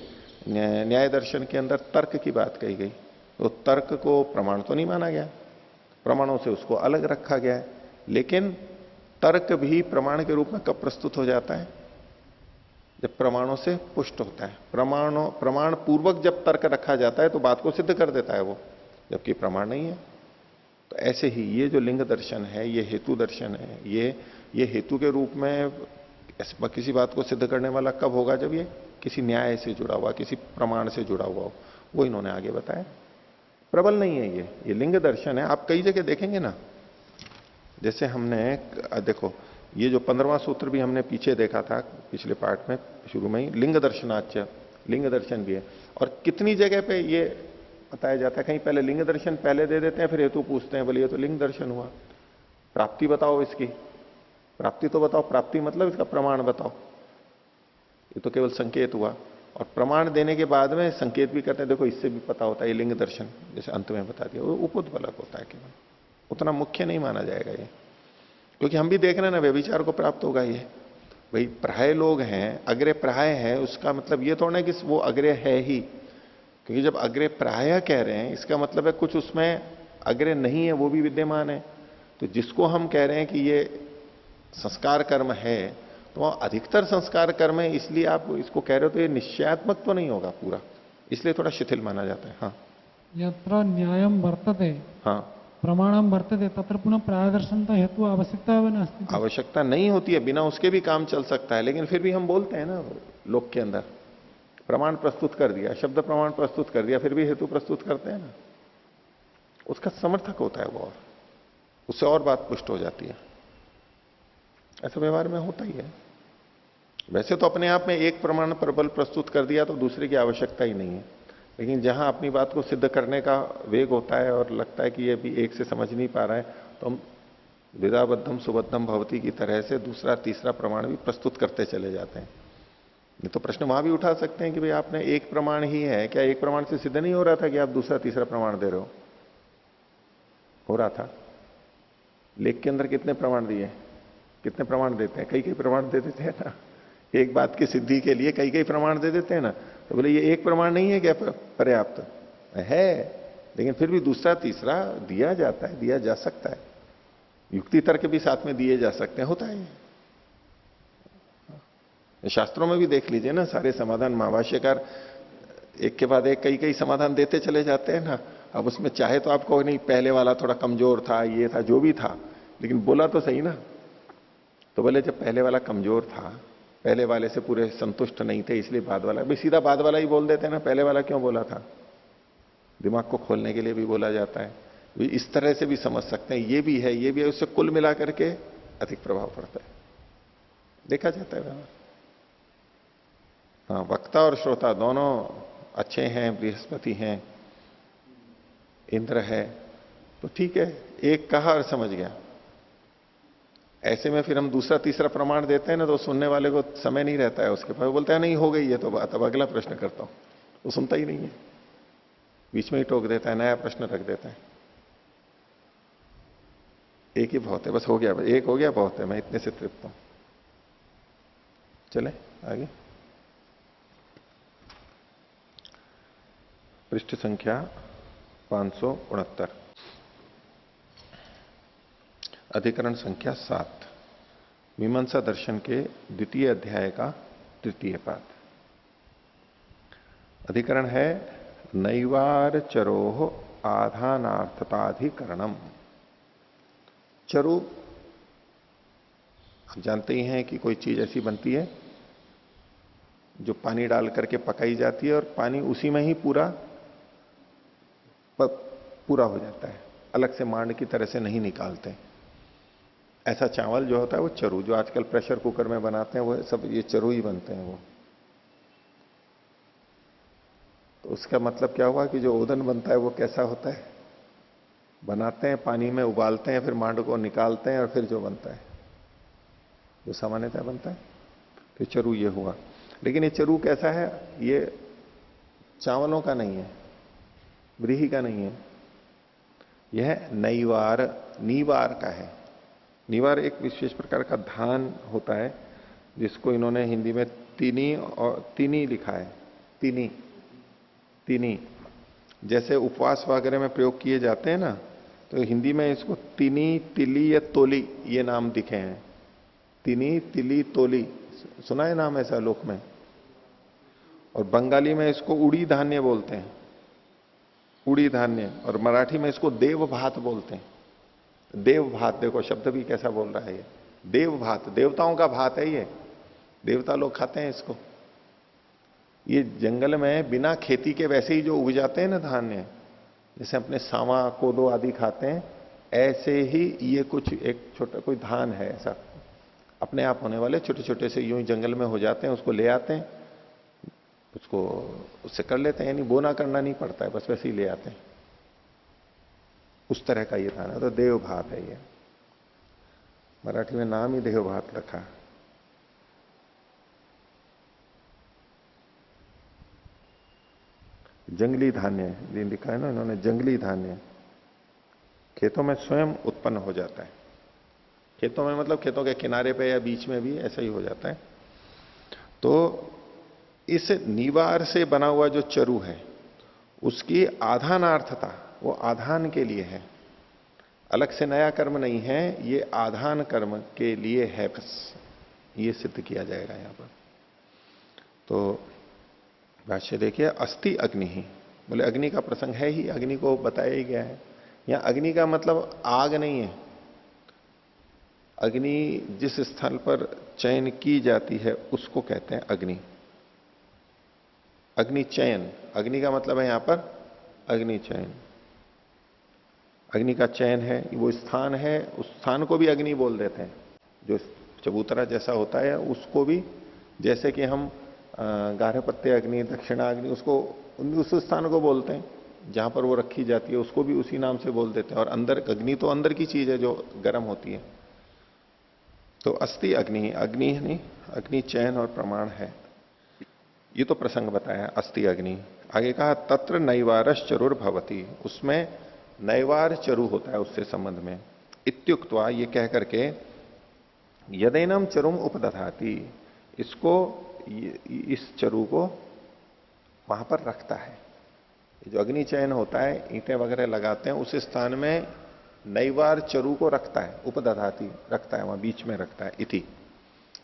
न्याय दर्शन के अंदर तर्क की बात कही गई, तो तर्क को प्रमाण तो नहीं माना गया, प्रमाणों से उसको अलग रखा गया है। लेकिन तर्क भी प्रमाण के रूप में कब प्रस्तुत हो जाता है? जब प्रमाणों से पुष्ट होता है। प्रमाण पूर्वक जब तर्क रखा जाता है तो बात को सिद्ध कर देता है वो, जबकि प्रमाण नहीं है। तो ऐसे ही ये जो लिंग दर्शन है, ये हेतु दर्शन है, ये हेतु के रूप में किसी बात को सिद्ध करने वाला कब होगा? जब ये किसी न्याय से जुड़ा हुआ, किसी प्रमाण से जुड़ा हुआ हो। वो इन्होंने आगे बताया। प्रबल नहीं है ये लिंग दर्शन है। आप कई जगह देखेंगे ना, जैसे हमने देखो ये जो 15वां सूत्र भी हमने पीछे देखा था, पिछले पार्ट में शुरू में ही, लिंग दर्शनाच्य, लिंग दर्शन भी है। और कितनी जगह पे ये बताया जाता है, कहीं पहले लिंग दर्शन पहले दे देते हैं, फिर हेतु पूछते हैं, बोले ये तो लिंग दर्शन हुआ, प्राप्ति बताओ इसकी, प्राप्ति तो बताओ, प्राप्ति मतलब इसका प्रमाण बताओ। ये तो केवल संकेत हुआ। और प्रमाण देने के बाद में संकेत भी करते हैं, देखो इससे भी पता होता है ये लिंग दर्शन, जैसे अंत में बता दिया, वो उपोद्बलक होता है, केवल उतना मुख्य नहीं माना जाएगा ये। क्योंकि हम भी देख रहे हैं ना, व्यभिचार को प्राप्त होगा ये। भाई प्राय लोग हैं, अग्रे प्राय है, उसका मतलब ये थोड़ा कि वो अग्रे है ही। क्योंकि जब अग्रे प्राय कह रहे हैं, इसका मतलब है कुछ उसमें अग्रे नहीं है, वो भी विद्यमान है। तो जिसको हम कह रहे हैं कि ये संस्कार कर्म है, तो वहां अधिकतर संस्कार कर्म है, इसलिए आप इसको कह रहे हो, तो ये निश्चयात्मक तो नहीं होगा पूरा, इसलिए थोड़ा शिथिल माना जाता है। हाँ, यत्र न्यायम वर्तते हाँ, प्रमाणम वर्तते तत्र पुनः प्रायदर्शन तो हेतु आवश्यकता नास्ति। आवश्यकता नहीं होती है, बिना उसके भी काम चल सकता है। लेकिन फिर भी हम बोलते हैं ना, लोक के अंदर प्रमाण प्रस्तुत कर दिया, शब्द प्रमाण प्रस्तुत कर दिया, फिर भी हेतु प्रस्तुत करते हैं ना, उसका समर्थक होता है वो, और उससे और बात पुष्ट हो जाती है। ऐसा व्यवहार में होता ही है। वैसे तो अपने आप में एक प्रमाण प्रबल प्रस्तुत कर दिया तो दूसरे की आवश्यकता ही नहीं है, लेकिन जहां अपनी बात को सिद्ध करने का वेग होता है और लगता है कि ये भी एक से समझ नहीं पा रहा है, तो हम द्विधाबद्धम सुबद्धम भवती की तरह से दूसरा तीसरा प्रमाण भी प्रस्तुत करते चले जाते हैं। नहीं तो प्रश्न वहां भी उठा सकते हैं कि भाई आपने एक प्रमाण ही है, क्या एक प्रमाण से सिद्ध नहीं हो रहा था कि आप दूसरा तीसरा प्रमाण दे रहे हो रहा था। लेख के अंदर कितने प्रमाण दिए, कितने प्रमाण देते हैं? कई कई प्रमाण दे देते हैं ना, एक बात की सिद्धि के लिए कई कई प्रमाण दे देते हैं ना। तो बोले ये एक प्रमाण नहीं है क्या पर्याप्त है? लेकिन फिर भी दूसरा तीसरा दिया जाता है, दिया जा सकता है। युक्ति तर्क भी साथ में दिए जा सकते हैं, होता है। शास्त्रों में भी देख लीजिए ना, सारे समाधान महाभाष्यकार एक के बाद एक कई कई समाधान देते चले जाते हैं ना। अब उसमें चाहे तो आपको नहीं, पहले वाला थोड़ा कमजोर था, ये था, जो भी था, लेकिन बोला तो सही ना। तो बोले जब पहले वाला कमजोर था, पहले वाले से पूरे संतुष्ट नहीं थे, इसलिए बाद वाला भी, सीधा बाद वाला ही बोल देते हैं ना, पहले वाला क्यों बोला था? दिमाग को खोलने के लिए भी बोला जाता है। इस तरह से भी समझ सकते हैं, ये भी है, ये भी है, उससे कुल मिला करके अधिक प्रभाव पड़ता है, देखा जाता है। हाँ, वक्ता और श्रोता दोनों अच्छे हैं, बृहस्पति हैं, इंद्र है, तो ठीक है, एक कहा और समझ गया। ऐसे में फिर हम दूसरा तीसरा प्रमाण देते हैं ना, तो सुनने वाले को समय नहीं रहता है उसके पास, बोलता है नहीं हो गई ये तो बात, अब अगला प्रश्न करता हूं। वो सुनता ही नहीं है, बीच में ही टोक देता है, नया प्रश्न रख देता है। एक ही बहुत है, बस हो गया, एक हो गया बहुत है, मैं इतने से तृप्त हूं। चले आगे, पृष्ठ संख्या 569, अधिकरण संख्या 7, मीमांसा दर्शन के द्वितीय अध्याय का तृतीय पाद। अधिकरण है नैवार चरोह आधानार्थताधिकरणम। चरु, आप जानते ही हैं कि कोई चीज ऐसी बनती है जो पानी डाल करके पकाई जाती है और पानी उसी में ही पूरा हो जाता है, अलग से मांड की तरह से नहीं निकालते। ऐसा चावल जो होता है वो चरु, जो आजकल प्रेशर कुकर में बनाते हैं वो सब ये चरु ही बनते हैं वो। उसका मतलब क्या हुआ कि जो ओदन बनता है वो कैसा होता है? बनाते हैं, पानी में उबालते हैं, फिर मांड को निकालते हैं और फिर जो बनता है, जो सामान्यतः बनता है, तो चरु ये हुआ। लेकिन ये चरु कैसा है? ये चावलों का नहीं है, व्रीहि का नहीं है, यह नैवार, नीवार का है। नीवार एक विशेष प्रकार का धान होता है जिसको इन्होंने हिंदी में तिनी और तिनी लिखा है। तिनी, तिनी जैसे उपवास वगैरह में प्रयोग किए जाते हैं ना, तो हिंदी में इसको तिनी, तिली या तोली ये नाम दिखे हैं। तिनी, तिली, तोली, सुना है नाम ऐसा लोक में। और बंगाली में इसको उड़ी धान्य बोलते हैं, उड़ी धान्य। और मराठी में इसको देव भात बोलते हैं। देव भात, देखो शब्द भी कैसा बोल रहा है ये, देव भात, देवताओं का भात है ये, देवता लोग खाते हैं इसको। ये जंगल में बिना खेती के वैसे ही जो उग जाते हैं ना धान्य, जैसे अपने सावा, कोदो आदि खाते हैं, ऐसे ही ये कुछ एक छोटा कोई धान है ऐसा, अपने आप होने वाले छोटे छोटे से यूं ही जंगल में हो जाते हैं, उसको ले आते हैं, उसको उससे कर लेते हैं, यानी बोना करना नहीं पड़ता है, बस वैसे ही ले आते हैं। उस तरह का ये धान है, तो देव भात है ये। मराठी में नाम ही देव भात रखा। जंगली धान्य ये लिखा है ना इन्होंने, जंगली धान्य खेतों में स्वयं उत्पन्न हो जाता है। खेतों में मतलब खेतों के किनारे पे या बीच में भी ऐसा ही हो जाता है। तो इस निवार से बना हुआ जो चरु है उसकी आधानार्थता वो आधान के लिए है, अलग से नया कर्म नहीं है, ये आधान कर्म के लिए है, बस ये सिद्ध किया जाएगा यहां पर। तो भाष्य देखिए, अस्ति अग्नि ही, बोले अग्नि का प्रसंग है ही, अग्नि को बताया ही गया है। यहां अग्नि का मतलब आग नहीं है। अग्नि जिस स्थल पर चयन की जाती है उसको कहते हैं अग्नि। अग्नि चयन, अग्नि का मतलब है यहां पर अग्नि चयन। अग्नि का चयन है, वो स्थान है, उस स्थान को भी अग्नि बोल देते हैं। जो चबूतरा जैसा होता है उसको भी, जैसे कि हम गारहपत्य अग्नि, दक्षिणाग्नि, उसको उस स्थान को बोलते हैं जहां पर वो रखी जाती है, उसको भी उसी नाम से बोल देते हैं। और अंदर अग्नि तो अंदर की चीज है जो गर्म होती है। तो अस्ति अग्नि, अग्नि नहीं, अग्नि चयन और प्रमाण है, ये तो प्रसंग बताया अस्ति अग्नि। आगे कहा तत्र नैवारश चरुर भवती, उसमें नैवार चरु होता है उससे संबंध में। इत्युक्त्वा, ये कह करके यदेनम चरुम उपदधाति, इसको इस चरु को वहां पर रखता है। जो अग्नि चयन होता है, ईंटें वगैरह लगाते हैं, उस स्थान में नैवार चरु को रखता है, उपदधाति रखता है, वहां बीच में रखता है। इति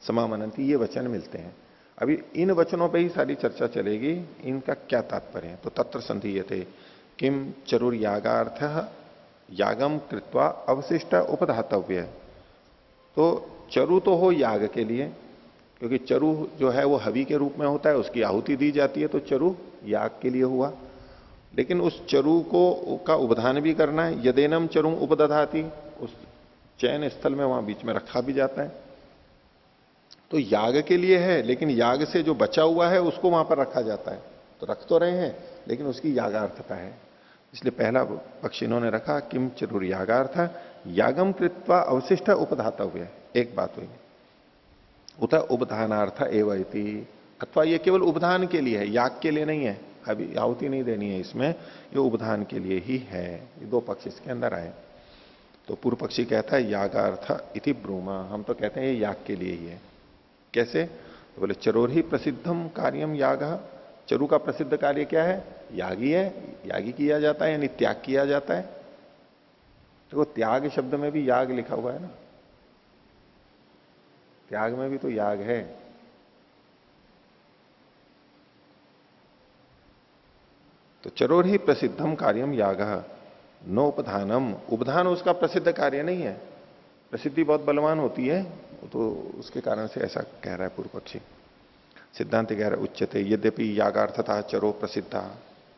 समामनंती, ये वचन मिलते हैं। अभी इन वचनों पे ही सारी चर्चा चलेगी, इनका क्या तात्पर्य है। तो तत्र संधीयते किम चरुर यागार्थ यागम कृत्वा अवशिष्ट उपधातव्य। तो चरु तो हो याग के लिए, क्योंकि चरु जो है वो हवि के रूप में होता है, उसकी आहुति दी जाती है, तो चरु याग के लिए हुआ। लेकिन उस चरु को का उपधान भी करना है। यदेनम चरुम उपदधाति, उस चयन स्थल में वहां बीच में रखा भी जाता है, तो याग के लिए है, लेकिन याग से जो बचा हुआ है उसको वहां पर रखा जाता है। तो रख तो रहे हैं, लेकिन उसकी यागार्थता है। इसलिए पहला पक्ष इन्होंने रखा किम चरुर यागार्थ यागम कृत्वा अवशिष्ट उपधातव्य। एक बात हुई, उत उपधानार्थ एवं इति, अथवा ये केवल उपधान के लिए है, याग के लिए नहीं है, अभी आहुति नहीं देनी है इसमें, ये उपधान के लिए ही है। ये दो पक्ष इसके अंदर आए। तो पूर्व पक्षी कहता है यागार्थ इति ब्रूमा, हम तो कहते हैं ये याग के लिए ही है। कैसे? तो बोले चरोर ही प्रसिद्धम कार्यम याग, चरु का प्रसिद्ध कार्य क्या है? यागी है, यागी किया जाता है, यानी त्याग किया जाता है। देखो त्याग शब्द में भी याग लिखा हुआ है ना, त्याग में भी तो याग है। तो चरोर ही प्रसिद्धम कार्यम याग नोपधानम, उपधान उसका प्रसिद्ध कार्य नहीं है। प्रसिद्धि बहुत बलवान होती है, तो उसके कारण से ऐसा कह रहा है पूर्व पक्षी। सिद्धांत कह रहा है उच्चते यद्यपि यागार्थता चरो प्रसिद्धा,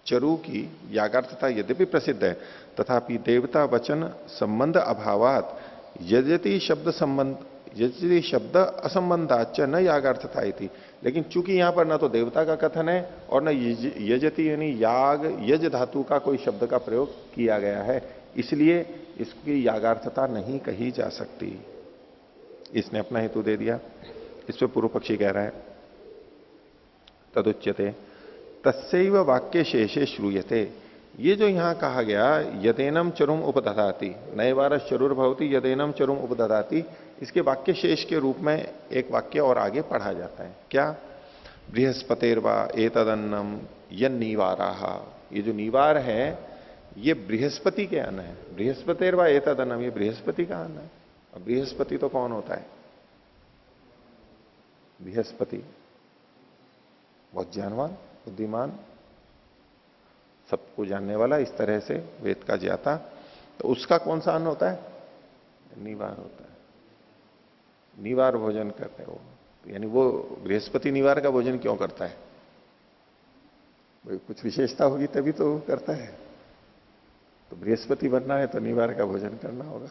चरु की यागार्थता यद्यपि प्रसिद्ध है, तथापि देवता वचन संबंध अभावात यद्यति शब्द संबंध यजति शब्द असंबंधाच न यागार्थता थी। लेकिन चूंकि यहां पर ना तो देवता का कथन है और न यजति यानी याग यज धातु का कोई शब्द का प्रयोग किया गया है, इसलिए इसकी यागार्थता नहीं कही जा सकती। इसने अपना हेतु दे दिया। इस पे पूर्व पक्षी कह रहा है तदुच्यते तस्यैव वाक्य शेषे श्रूयते। ये जो यहां कहा गया यदेनम चरुम उपदधाति नैवारस चरुर भवति यदेनम चरुम उपदधाति, इसके वाक्य शेष के रूप में एक वाक्य और आगे पढ़ा जाता है। क्या? बृहस्पतिर्वा एतदन्नम यन नीवाराहा। ये जो नीवार है ये बृहस्पति के अन्न है। बृहस्पतिर्वा एतदन्नम, ये बृहस्पति का अन्न है। अब बृहस्पति तो कौन होता है? बृहस्पति बहुत ज्ञानवान, बुद्धिमान, सबको जानने वाला, इस तरह से वेद का ज्ञाता। तो उसका कौन सा अन्न होता है? निवार होता है। निवार भोजन करते हो, यानी वो बृहस्पति निवार का भोजन क्यों करता है? भाई कुछ विशेषता होगी तभी तो करता है। तो बृहस्पति बनना है तो निवार का भोजन करना होगा।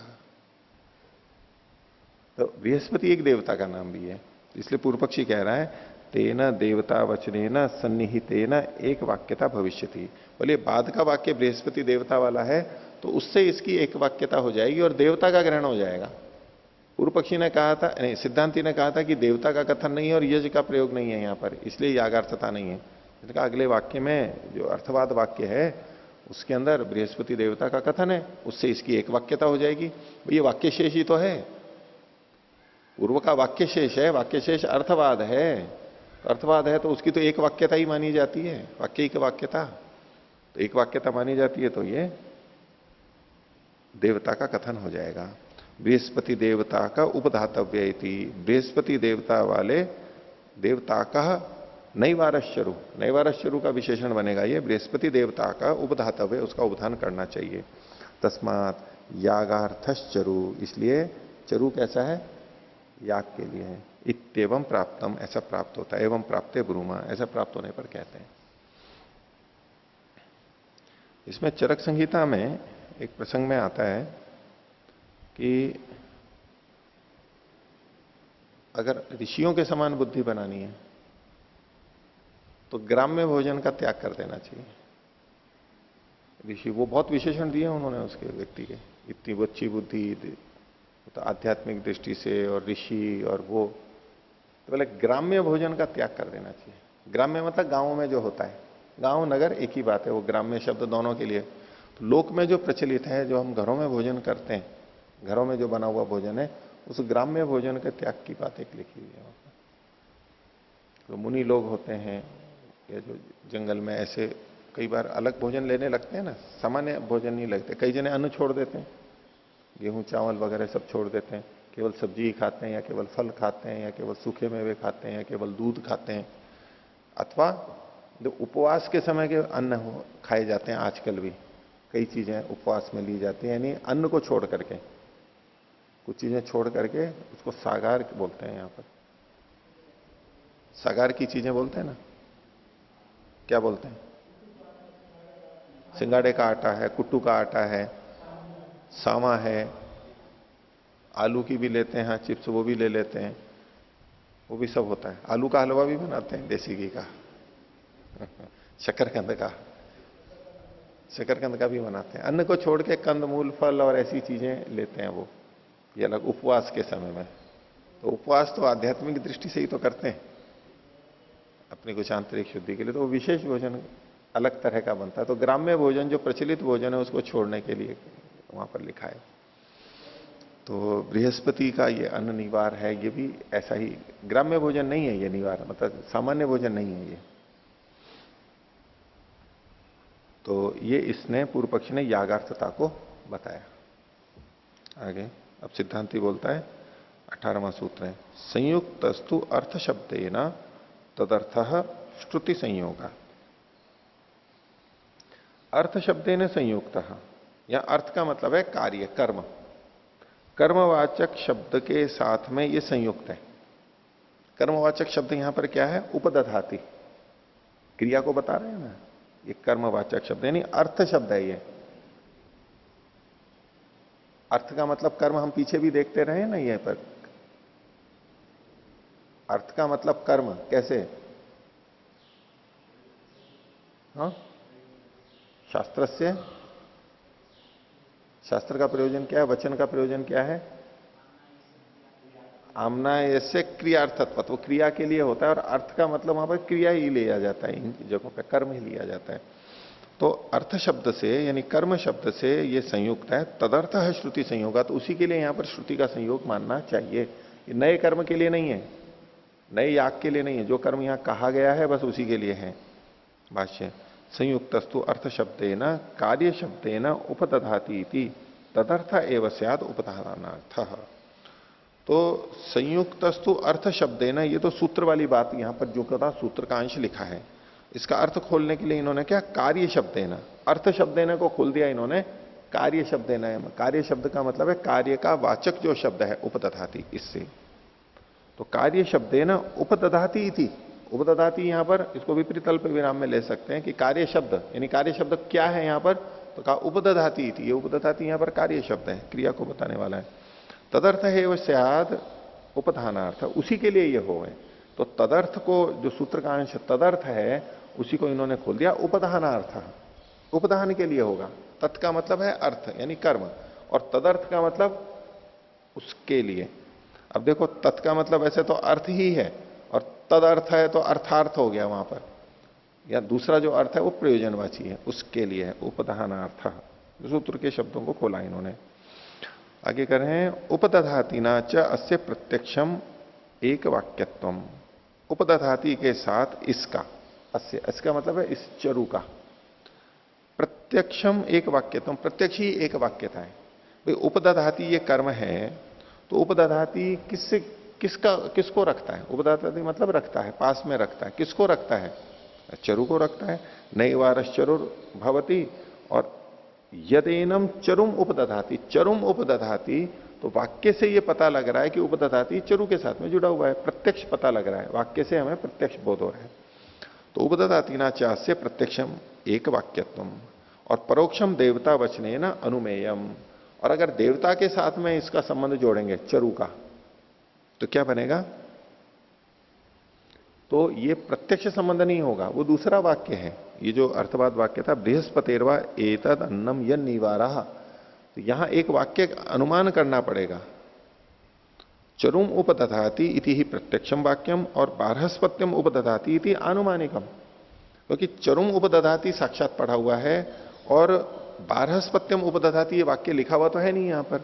तो बृहस्पति एक देवता का नाम भी है, इसलिए पूर्व पक्षी कह रहा है तेना देवता वचनेन सन्निहितेन एक वाक्यता भविष्यति। बोले बाद का वाक्य बृहस्पति देवता वाला है तो उससे इसकी एक वाक्यता हो जाएगी और देवता का ग्रहण हो जाएगा। पूर्व पक्षी ने कहा था, नहीं सिद्धांति ने कहा था कि देवता का कथन नहीं है और यज का प्रयोग नहीं है यहां पर, इसलिए यागार्थता नहीं है। इसका अगले वाक्य में जो अर्थवाद वाक्य है उसके अंदर बृहस्पति देवता का कथन है, उससे इसकी एक वाक्यता हो जाएगी। ये वाक्य शेष ही तो है, पूर्व का वाक्य शेष है, वाक्य शेष अर्थवाद है। अर्थवाद है तो उसकी तो एक वाक्यता ही मानी जाती है, वाक्य की वाक्यता तो एक वाक्यता मानी जाती है, तो ये देवता का कथन हो जाएगा। बृहस्पति देवता का उपधातव्य इति, बृहस्पति देवता वाले देवता का नैवारश्चरु, नैवारश्चरु का विशेषण बनेगा ये। बृहस्पति देवता का उपधातव्य, उसका उपधान करना चाहिए। तस्मात यागार्थश्चरु, इसलिए चरु कैसा है? याग के लिए है। इत्येवं प्राप्तम, ऐसा प्राप्त होता है। एवं प्राप्ते ब्रूमा, ऐसा प्राप्त होने पर कहते हैं। इसमें चरक संहिता में एक प्रसंग में आता है कि अगर ऋषियों के समान बुद्धि बनानी है तो ग्राम्य भोजन का त्याग कर देना चाहिए। ऋषि वो बहुत विशेषण दिए उन्होंने उसके व्यक्ति के, इतनी अच्छी बुद्धि तो आध्यात्मिक दृष्टि से और ऋषि और वो, तो बोले ग्राम्य भोजन का त्याग कर देना चाहिए। ग्राम्य मतलब गांवों में जो होता है, गांव नगर एक ही बात है, वो ग्राम्य शब्द दोनों के लिए। तो लोक में जो प्रचलित है, जो हम घरों में भोजन करते हैं, घरों में जो बना हुआ भोजन है, उस ग्राम्य भोजन के त्याग की बात एक लिखी हुई है वहां पर। तो मुनि लोग होते हैं या जो जंगल में ऐसे कई बार अलग भोजन लेने लगते हैं ना, सामान्य भोजन नहीं लगते। कई जने अन्न छोड़ देते हैं, गेहूं चावल वगैरह सब छोड़ देते हैं, केवल सब्जी ही खाते हैं या केवल फल खाते हैं या केवल सूखे मेवे खाते हैं या केवल दूध खाते हैं। अथवा जो उपवास के समय के अन्न खाए जाते हैं, आजकल भी कई चीजें उपवास में ली जाती हैं, यानी अन्न को छोड़ करके, कुछ चीजें छोड़ करके, उसको सागार बोलते हैं यहां पर। सागार की चीजें बोलते हैं ना, क्या बोलते हैं? सिंगाड़े का आटा है, कुट्टू का आटा है, सावा है, आलू की भी लेते हैं, हाँ चिप्स वो भी ले लेते हैं, वो भी सब होता है। आलू का हलवा भी बनाते हैं देसी घी का, शकरकंद का, शकरकंद का भी बनाते हैं। अन्न को छोड़ के कंदमूल फल और ऐसी चीजें लेते हैं वो, ये अलग उपवास के समय में। तो उपवास तो आध्यात्मिक दृष्टि से ही तो करते हैं अपनी कुछ आंतरिक शुद्धि के लिए, तो वो विशेष भोजन अलग तरह का बनता है। तो ग्राम्य भोजन जो प्रचलित भोजन है उसको छोड़ने के लिए वहां पर लिखा है। तो बृहस्पति का ये अन्न निवार है, ये भी ऐसा ही ग्राम्य भोजन नहीं है ये निवार, मतलब सामान्य भोजन नहीं है ये। तो ये इसने पूर्व पक्षी ने यागार्थता को बताया। आगे अब सिद्धांति बोलता है 18वां सूत्र है, संयुक्तस्तु अर्थ शब्देन तदर्थ श्रुति संयोग। अर्थ शब्देन संयुक्त, या अर्थ का मतलब है कार्य, कर्म, कर्मवाचक शब्द के साथ में ये संयुक्त है। कर्मवाचक शब्द यहां पर क्या है? उपदधाति, क्रिया को बता रहे हैं ना, ये कर्मवाचक शब्द यानी अर्थ शब्द है ये। अर्थ का मतलब कर्म हम पीछे भी देखते रहे ना, ये पर अर्थ का मतलब कर्म, कैसे? हाँ, शास्त्र का प्रयोजन क्या है, वचन का प्रयोजन क्या है? आमनाय से क्रियार्थत्व, वो क्रिया के लिए होता है, और अर्थ का मतलब वहां पर क्रिया ही लिया जाता है, इन जगहों पर कर्म ही लिया जाता है। तो अर्थ शब्द से यानी कर्म शब्द से ये संयुक्त है, तदर्थ है श्रुति संयोगा, तो उसी के लिए यहां पर श्रुति का संयोग मानना चाहिए। ये नए कर्म के लिए नहीं है, नए याग के लिए नहीं है, जो कर्म यहां कहा गया है बस उसी के लिए है। भाष्य संयुक्तस्तु अर्थ शब्देन कार्य शब्देन उपदधाति तदर्थ एव स्याद उपधानार्थ। तो संयुक्तस्तु अर्थ शब्देन, ये तो सूत्र वाली बात यहां पर जो कहा सूत्र का अंश लिखा है, इसका अर्थ खोलने के लिए इन्होंने क्या कार्य शब्देन, अर्थ शब्देन को खोल दिया इन्होंने कार्य शब्देन। कार्य शब्द का मतलब है कार्य का वाचक जो शब्द है उपदधाति, इससे तो कार्य शब्देन उपदधाति इति, उपदधाति यहां पर इसको विपरीत अल्प विराम में ले सकते हैं कि कार्य शब्द, यानी कार्य शब्द क्या है यहां पर, तो कहा उपदधाति इति, ये उपदधाति यहां पर कार्य शब्द है, क्रिया को बताने वाला है। तदर्थ है वह स्याद उपधानार्थ, उसी के लिए ये हो गए। तो तदर्थ को जो सूत्र का अंश तदर्थ है उसी को इन्होंने खोल दिया उपधानार्थ, उपधान के लिए होगा। तत् का मतलब है अर्थ यानी कर्म, और तदर्थ का मतलब उसके लिए। अब देखो तत् का मतलब ऐसे तो अर्थ ही है, और तद अर्थ है तो अर्थार्थ हो गया वहां पर, या दूसरा जो अर्थ है वो प्रयोजनवाची है, उसके लिए है उपधानार्थ। सूत्र के शब्दों को खोला इन्होंने। आगे कर रहे हैं उपदधातिना च अस्य प्रत्यक्षम एक वाक्यत्वम, उपदधाति के साथ इसका, अस्य इसका मतलब है इस चरु का, प्रत्यक्षम एक वाक्यत्वम, प्रत्यक्ष ही एक वाक्यता है। भाई उपदधाति ये कर्म है, तो उपदधाति किससे किसको रखता है? उपदधाति मतलब रखता है, पास में रखता है, किसको रखता है? चरु को रखता है। नैवारस चरुर भवति, और यदेनम चरुम उपदधाति, चरुम उपदधाति, तो वाक्य से यह पता लग रहा है कि उपदधाति चरु के साथ में जुड़ा हुआ है, प्रत्यक्ष पता लग रहा है, वाक्य से हमें प्रत्यक्ष बोध हो रहा है। तो उपदधातिना चास्य प्रत्यक्षम एक वाक्यत्वम, और परोक्षम देवता वचने न अनुमेयम, और अगर देवता के साथ में इसका संबंध जोड़ेंगे चरु का, तो क्या बनेगा? तो ये प्रत्यक्ष संबंध नहीं होगा, वो दूसरा वाक्य है। ये जो अर्थवाद वाक्य था बृहस्पतिर्वा एतद अन्नम यन निवारः, तो यहां एक वाक्य अनुमान करना पड़ेगा, चरुम उपदधाति इति ही प्रत्यक्षम वाक्यम और बारहस्पत्यम उपदधाति इति आनुमानिकम, क्योंकि चरुम उपदधाति साक्षात पढ़ा हुआ है और बारहस्पत्यम उपदधाति ये वाक्य लिखा हुआ तो है नहीं यहां पर,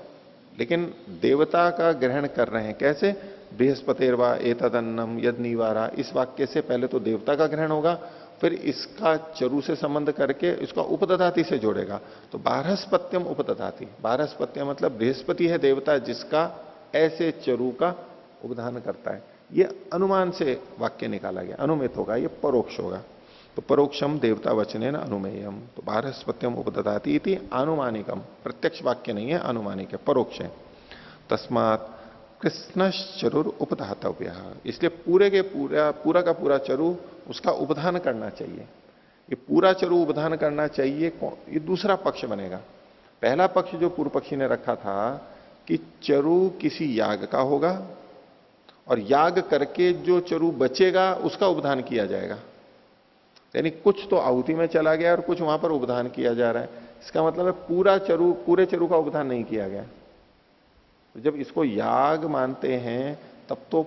लेकिन देवता का ग्रहण कर रहे हैं। कैसे? बृहस्पतिर्वा एतदन्नम यद निवारा, इस वाक्य से पहले तो देवता का ग्रहण होगा, फिर इसका चरु से संबंध करके इसका उपदधाति से जोड़ेगा। तो बारहस्पत्यम उपदधाति, बारहस्पत्य मतलब बृहस्पति है देवता जिसका ऐसे चरु का उपधान करता है। ये अनुमान से वाक्य निकाला गया, अनुमित होगा, ये परोक्ष होगा। तो परोक्षम देवता वचने न अनुमेयम, तो बारहस्पत्यम उपदधाति इति आनुमानिकम, प्रत्यक्ष वाक्य नहीं है, अनुमानिक है, परोक्ष है। तस्मात् कृष्णश्चरुर उपधातव्य, इसलिए पूरे के पूरा का पूरा चरु उसका उपधान करना चाहिए। ये पूरा चरु उपधान करना चाहिए, ये दूसरा पक्ष बनेगा। पहला पक्ष जो पूर्व पक्षी ने रखा था कि चरु किसी याग का होगा और याग करके जो चरु बचेगा उसका उपधान किया जाएगा, यानी कुछ तो आहुति में चला गया और कुछ वहां पर उपधान किया जा रहा है। इसका मतलब है पूरे चरु का उपधान नहीं किया गया। तो जब इसको याग मानते हैं तब तो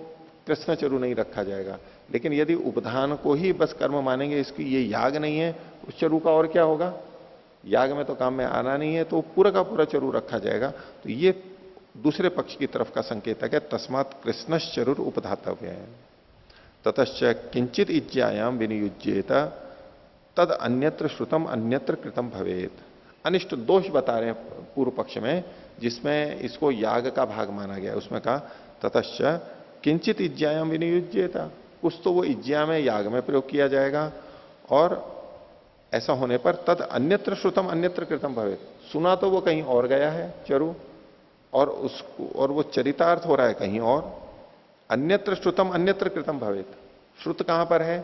कृष्ण चरु नहीं रखा जाएगा, लेकिन यदि उपधान को ही बस कर्म मानेंगे, इसकी ये याग नहीं है, उस चरु का और क्या होगा? याग में तो काम में आना नहीं है, तो पूरा का पूरा चरु रखा जाएगा। तो ये दूसरे पक्ष की तरफ का संकेत है, तस्मात् कृष्णश्चरुर उपधातव्य है। ततश्च किंचित इज्जायाम विनियुज्येत तद अन्यत्र श्रुतम अन्यत्र कृतम भवेत। अनिष्ट दोष बता रहे हैं पूर्व पक्ष में, जिसमें इसको याग का भाग माना गया, उसमें कहा ततश्च किंचित इज्जायाम विनियुज्येत, कुछ तो वो इज्जा में याग में प्रयोग किया जाएगा, और ऐसा होने पर तद अन्यत्र श्रुतम अन्यत्र कृतम भवेत, सुना तो वो कहीं और गया है चरु, और वो चरितार्थ हो रहा है कहीं और। अन्यत्र श्रुतम अन्यत्र कृतम भवेत, श्रुत कहां पर है?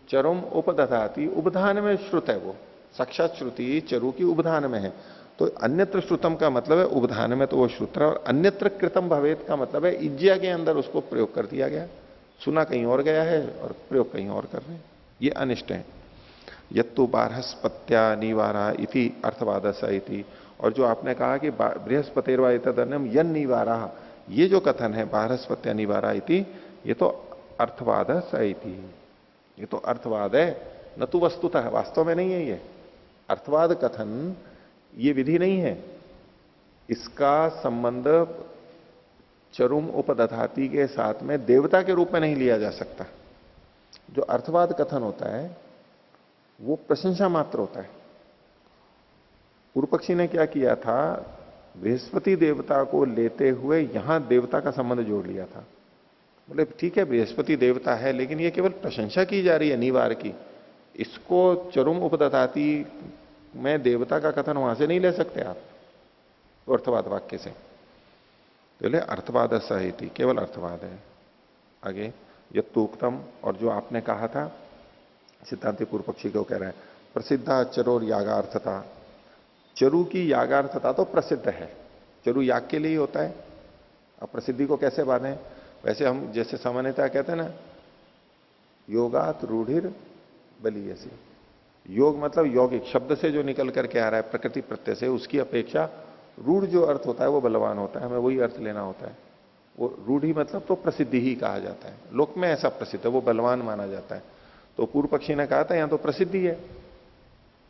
चरुम उपदधाति, उपधान में श्रुत है, वो साक्षात श्रुति चरु की उपधान में है। तो अन्यत्र श्रुतम का मतलब है उपधान में तो वो श्रुत्र, और अन्यत्र कृतम भवेत का मतलब है इज्जिया के अंदर उसको प्रयोग कर दिया गया, सुना कहीं और गया है और प्रयोग कहीं और कर रहे हैं, ये अनिष्ट है। यत्तु बारहस्पत्या निवारा इति अर्थवादस इति, और जो आपने कहा कि बृहस्पतिर्वा इतदन्यम यन निवारा, ये जो कथन है बारहस्पत्या निवारा इति, ये तो अर्थवादस इति, ये तो अर्थवाद है, न तो वस्तुतः, वास्तव में नहीं है ये अर्थवाद कथन, ये विधि नहीं है। इसका संबंध चरुम उपदधाति के साथ में देवता के रूप में नहीं लिया जा सकता। जो अर्थवाद कथन होता है वो प्रशंसा मात्र होता है। पूर्व पक्षी ने क्या किया था, बृहस्पति देवता को लेते हुए यहां देवता का संबंध जोड़ लिया था। बोले ठीक है बृहस्पति देवता है, लेकिन ये केवल प्रशंसा की जा रही है निवार की, इसको चरुम उपदधाति में देवता का कथन वहां से नहीं ले सकते आप, तो अर्थवाद वाक्य से। बोले अर्थवाद सहित केवल अर्थवाद है। आगे यत्तुक्तम, और जो आपने कहा था सिद्धांति पूर्व पक्षी को कह रहा है, प्रसिद्धा चरोर यागार्थता, चरु की यागार्थता तो प्रसिद्ध है, चरु याग के लिए ही होता है। अब प्रसिद्धि को कैसे बांधे, वैसे हम जैसे सामान्यतः कहते हैं ना, योगात रूढ़िर बलियसी, योग मतलब यौगिक शब्द से जो निकल करके आ रहा है प्रकृति प्रत्यय से, उसकी अपेक्षा रूढ़ जो अर्थ होता है वो बलवान होता है, हमें वही अर्थ लेना होता है। वो रूढ़ी मतलब तो प्रसिद्धि ही कहा जाता है, लोक में ऐसा प्रसिद्ध है, वो बलवान माना जाता है। तो पूर्व पक्षी ने कहा था यहां तो प्रसिद्धि है,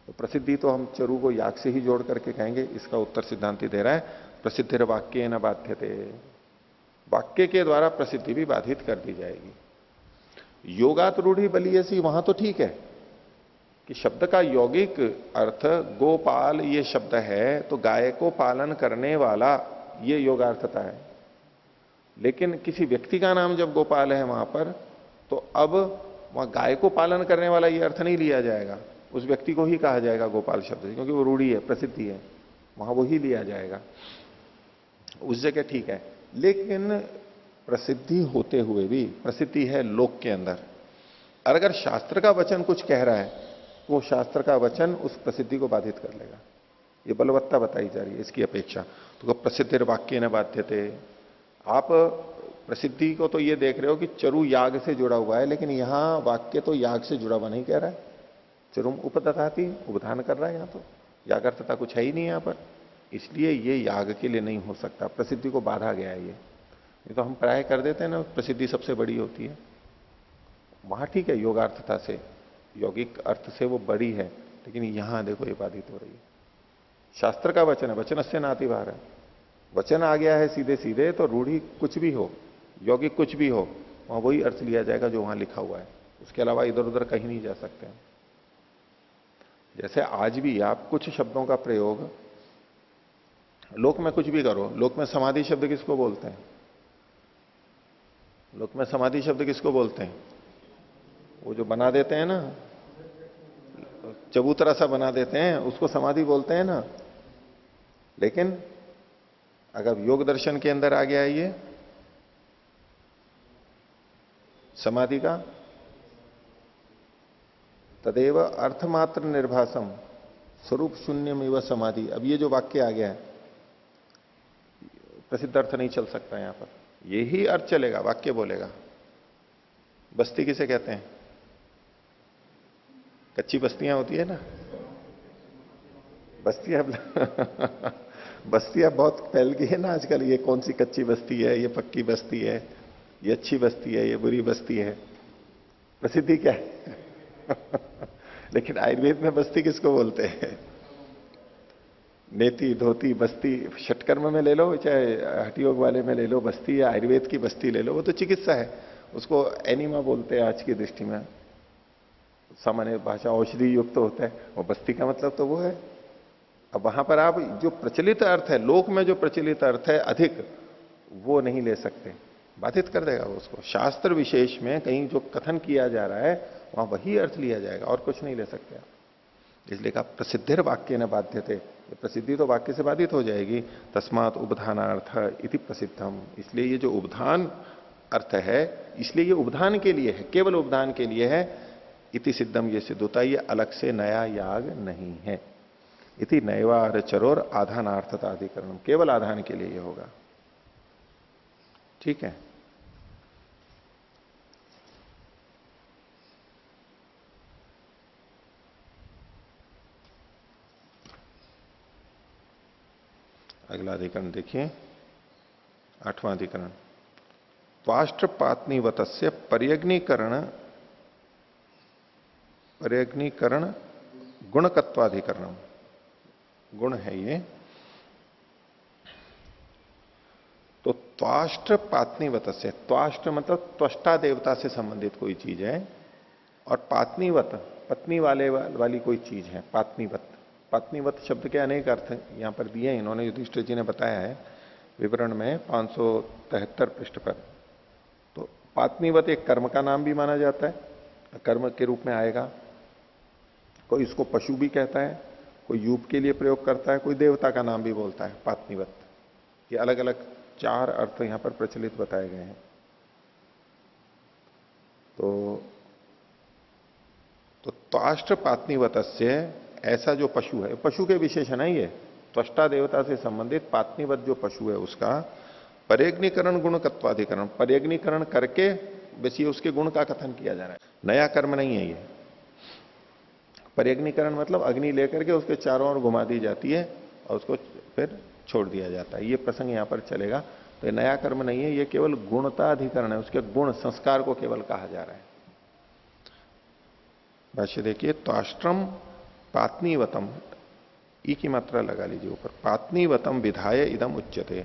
तो प्रसिद्धि तो हम चरु को याग से ही जोड़ करके कहेंगे। इसका उत्तर सिद्धांति दे रहा है, प्रसिद्धिर वाक्य न बाध्यते, वाक्य के द्वारा प्रसिद्धि भी बाधित कर दी जाएगी। योगात रूढ़ी बलियसी, वहां तो ठीक है कि शब्द का यौगिक अर्थ गोपाल ये शब्द है, तो गाय को पालन करने वाला ये योगार्थता है। लेकिन किसी व्यक्ति का नाम जब गोपाल है वहां पर, तो अब वहां गाय को पालन करने वाला ये अर्थ नहीं लिया जाएगा, उस व्यक्ति को ही कहा जाएगा गोपाल शब्द से, क्योंकि वो रूढ़ी है, प्रसिद्धि है, वहां वो ही लिया जाएगा, उस जगह ठीक है। लेकिन प्रसिद्धि होते हुए भी प्रसिद्धि है लोक के अंदर, और अगर शास्त्र का वचन कुछ कह रहा है तो वो शास्त्र का वचन उस प्रसिद्धि को बाधित कर लेगा। ये बलवत्ता बताई जा रही है इसकी अपेक्षा। तो प्रसिद्धिर वाक्य न बाध्यते, आप प्रसिद्धि को तो ये देख रहे हो कि चरु याग से जुड़ा हुआ है, लेकिन यहां वाक्य तो याग से जुड़ा हुआ नहीं कह रहा है, चरुम उपदधाति उपधान कर रहा है, यहां तो यागार्थता कुछ है ही नहीं यहां पर, इसलिए ये याग के लिए नहीं हो सकता, प्रसिद्धि को बाधा गया है। ये तो हम प्राय कर देते हैं ना, प्रसिद्धि सबसे बड़ी होती है, वहां ठीक है योगार्थता से, यौगिक अर्थ से वो बड़ी है, लेकिन यहां देखो ये बाधित हो रही है। शास्त्र का वचन है, वचन से नाती बाहर है, वचन आ गया है सीधे सीधे, तो रूढ़ी कुछ भी हो, यौगिक कुछ भी हो, वहां वही अर्थ लिया जाएगा जो वहां लिखा हुआ है, उसके अलावा इधर उधर कहीं नहीं जा सकते हैं। जैसे आज भी आप कुछ शब्दों का प्रयोग लोक में कुछ भी करो, लोक में समाधि शब्द किसको बोलते हैं, लोक में समाधि शब्द किसको बोलते हैं, वो जो बना देते हैं ना, चबूतरा सा बना देते हैं उसको समाधि बोलते हैं ना। लेकिन अगर योग दर्शन के अंदर आ गया ये समाधि का, तदेव अर्थमात्र निर्भासम स्वरूप शून्यमेव समाधि, अब ये जो वाक्य आ गया है प्रसिद्ध अर्थ नहीं चल सकता यहां पर, यही अर्थ चलेगा, वाक्य बोलेगा। बस्ती किसे कहते हैं, कच्ची बस्तियां होती है ना, बस्तियां बस्तियां बहुत फैल गई है ना आजकल, ये कौन सी कच्ची बस्ती है, ये पक्की बस्ती है, ये अच्छी बस्ती है, ये बुरी बस्ती है, प्रसिद्धि क्या है लेकिन आयुर्वेद में बस्ती किसको बोलते हैं, नेति धोती बस्ती, षटकर्म में ले लो चाहे हठयोग वाले में ले लो, बस्ती या आयुर्वेद की बस्ती ले लो, वो तो चिकित्सा है, उसको एनिमा बोलते हैं आज की दृष्टि में, सामान्य भाषा औषधि युक्त तो होता है, वो बस्ती का मतलब तो वो है। अब वहां पर आप जो प्रचलित अर्थ है, लोक में जो प्रचलित अर्थ है अधिक, वो नहीं ले सकते, बाधित कर देगा उसको। शास्त्र विशेष में कहीं जो कथन किया जा रहा है वहां वही अर्थ लिया जाएगा, और कुछ नहीं ले सकते आप। इसलिए कहा प्रसिद्धिर वाक्य न बाध्यते, प्रसिद्धि तो वाक्य से बाधित हो जाएगी। तस्मात उपधानार्थ इति प्रसिद्धम, इसलिए ये जो उपधान अर्थ है, इसलिए ये उपधान के लिए है, केवल उपधान के लिए है। इति सिद्धम, ये सिद्ध होता है, ये अलग से नया याग नहीं है। इति नैवार चरोर आधानार्थता अधिकरण, केवल आधान के लिए ये होगा। ठीक है। अगला अधिकरण देखिए, 8वां अधिकरण। त्वाष्ट्रपात्नीवतस्य पर्यग्नीकरण गुणकत्वाधिकरणम, गुण है ये। तो त्वाष्ट्र पात्नीवतस्य, त्वाष्ट्र मतलब त्वष्टा देवता से संबंधित कोई चीज है, और पात्नीवत पत्नी वाली कोई चीज है। पात्नीवत, पात्नीवत शब्द के अनेक अर्थ यहां पर दिए हैं इन्होंने, युधिष्ठिर जी ने बताया है विवरण में 573 पृष्ठ पर। तो पात्नीवत एक कर्म का नाम भी माना जाता है, कर्म के रूप में आएगा। कोई इसको पशु भी कहता है, कोई यूप के लिए प्रयोग करता है, कोई देवता का नाम भी बोलता है पात्नीवत। ये अलग अलग 4 अर्थ यहां पर प्रचलित बताए गए हैं। तो त्वाष्ट्र पात्नीवतस्य, ऐसा जो पशु है, पशु के विशेषण है ये, त्वष्टा देवता से संबंधित पात्नीवत जो पशु है उसका पर्यग्नीकरण गुणकत्वाधिकरण, पर्यग्नीकरण करके बस ये उसके गुण का कथन किया जा रहा है, नया कर्म नहीं है ये। पर्यग्नीकरण मतलब अग्नि लेकर के उसके चारों ओर घुमा दी जाती है और उसको फिर छोड़ दिया जाता है, ये प्रसंग यहां पर चलेगा। तो ये नया कर्म नहीं है, ये केवल गुणता अधिकरण है, उसके गुण संस्कार को केवल कहा जा रहा है। भाष्य देखिए, त्वाष्ट्रम पात्नीवतम, ई की मात्रा लगा लीजिए ऊपर, पात्नीवतम विधाय इदम उच्यते।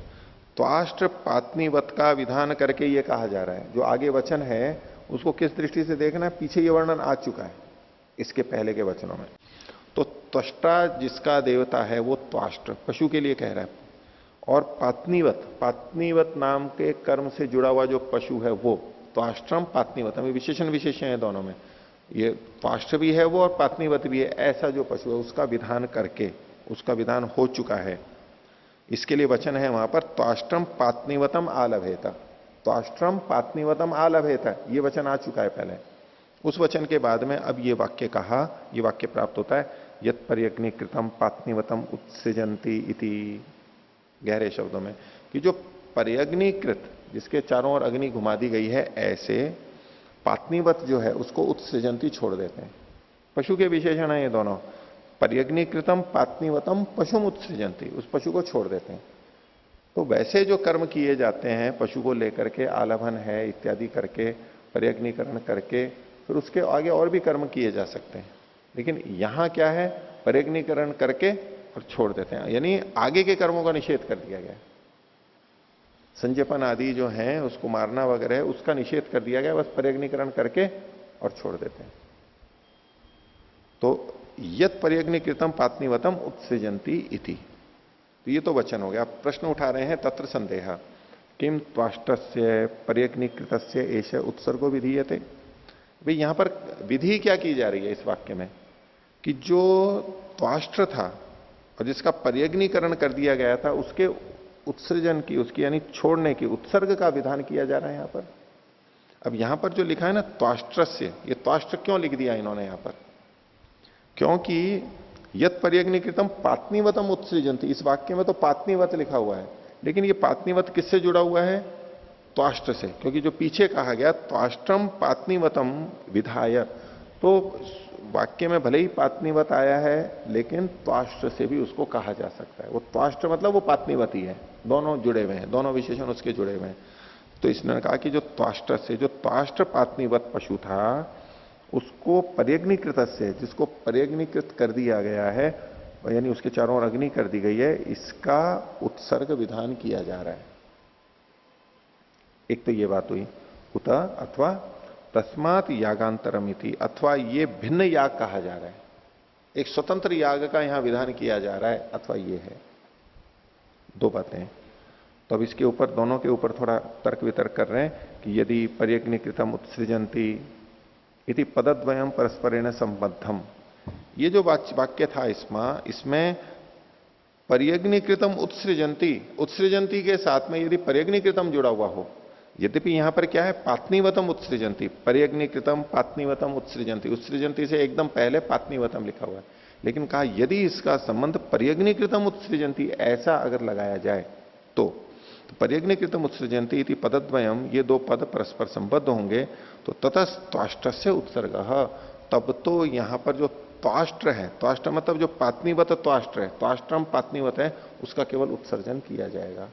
त्वाष्ट्र पात्नीवत का विधान करके ये कहा जा रहा है। जो आगे वचन है उसको किस दृष्टि से देखना है, पीछे ये वर्णन आ चुका है इसके पहले के वचनों में। तो त्वष्टा जिसका देवता है वो त्वाष्ट्र, पशु के लिए कह रहा है, और पात्नीवत, पात्नीवत नाम के कर्म से जुड़ा हुआ जो पशु है वो त्वाष्ट्रम पात्नीवतम, विशेषण विशेषण है दोनों में, ये त्वाष्ट्र भी है वो और पात्नीवत भी है। ऐसा जो पशु है उसका विधान करके, उसका विधान हो चुका है, इसके लिए वचन है वहां पर त्वाष्ट्रम पात्नीवतम आलभेता, त्वाष्ट्रम पात्नीवतम आलभेता, ये वचन आ चुका है पहले। उस वचन के बाद में अब ये वाक्य कहा, ये वाक्य प्राप्त होता है, यत पर्यग्नीकृतम पात्नीवतम उत्सृजंती इति, गहरे शब्दों में, कि जो पर्यग्नीकृत, जिसके चारों ओर अग्नि घुमा दी गई है, ऐसे पात्नीवत जो है उसको उत्सृजंती छोड़ देते हैं। पशु के विशेषण है ये दोनों, पर्यग्नीकृतम पात्नीवतम पशुम उत्सृजंती, उस पशु को छोड़ देते हैं। तो वैसे जो कर्म किए जाते हैं पशु को लेकर के, आलभन है इत्यादि करके, पर्यग्नीकरण करके, फिर उसके आगे और भी कर्म किए जा सकते हैं, लेकिन यहां क्या है, पर्यग्नीकरण करके और छोड़ देते हैं, यानी आगे के कर्मों का निषेध कर दिया गया। संजयपन आदि जो है उसको मारना वगैरह उसका निषेध कर दिया गया, बस पर्यग्नीकरण करके और छोड़ देते हैं। तो यत पर्यग्नीकृतम पात्नीवतम उत्सृजंती इति, तो ये तो वचन हो गया। आप प्रश्न उठा रहे हैं, तत्र संदेह किम त्वाष्ट्रस्य पर्यग्नीकृतस्य एष उत्सर्गो विधीयते। भाई यहां पर विधि क्या की जा रही है इस वाक्य में, कि जो त्वाष्ट्र था और जिसका पर्यग्नीकरण कर दिया गया था उसके उत्सर्जन की, उसकी यानी छोड़ने की, उत्सर्ग का विधान किया जा रहा है यहां पर। अब यहां पर जो लिखा है ना त्वाष्ट्रस्य, ये त्वाष्ट्र क्यों लिख दिया इन्होंने यहां पर, क्योंकि यत पर्यग्नीकृतम पात्नीवतम उत्सृजंती, इस वाक्य में तो पात्नीवत लिखा हुआ है, लेकिन ये पात्नीवत किससे जुड़ा हुआ है, त्वाष्ट्र से, क्योंकि जो पीछे कहा गया त्वाष्ट्रम पात्नीवतम विधाय, तो वाक्य में भले ही पात्नीवत आया है लेकिन त्वाष्ट्र से भी उसको कहा जा सकता है। वो त्वाष्ट्र मतलब वो पात्नीवत ही है, दोनों जुड़े हुए हैं, दोनों विशेषण उसके जुड़े हुए हैं। तो इसने कहा कि जो त्वाष्ट्र से, जो त्वाष्ट्र पात्नीवत पशु था उसको पर्यग्नीकृत से, जिसको पर्यग्नीकृत कर दिया गया है, यानी उसके चारों ओर अग्नि कर दी गई है, इसका उत्सर्ग विधान किया जा रहा है। एक तो ये बात हुई, उत अथवा तस्मात यागांतरमिति, अथवा ये भिन्न याग कहा जा रहा है, एक स्वतंत्र याग का यहां विधान किया जा रहा है, अथवा ये है, दो बातें। तो अब इसके ऊपर, दोनों के ऊपर थोड़ा तर्क वितर्क कर रहे हैं कि यदि पर्यग्नीकृतम उत्सृजंती इति पदद्वयम परस्परेण संबद्धम, ये जो वाक्य था इसमें पर्यग्नीकृतम उत्सृजंती, उत्सृजंती के साथ में यदि पर्यग्नीकृतम जुड़ा हुआ हो, यद्यपि यहां पर क्या है, पात्नीवतम उत्सृजंती, पर्यग्नीकृतम पात्नीवतम उत्सृजंती, उत्सृजंती से एकदम पहले पात्नीवतम लिखा हुआ है, लेकिन कहा यदि इसका संबंध पर्यग्निकृतम उत्सृजंती ऐसा अगर लगाया जाए तो पर्यग्निकृतम उत्सृजंती इति पदद्वयम, ये दो पद परस्पर संबद्ध होंगे तो ततस्त्वाष्ट्र से उत्सर्ग, तब तो यहां पर जो त्वाष्ट्र है, त्वाष्ट्र मतलब जो पात्नीवत त्वाष्ट्र है, त्वाष्ट्रम पात्नीवत है, उसका केवल उत्सर्जन किया जाएगा।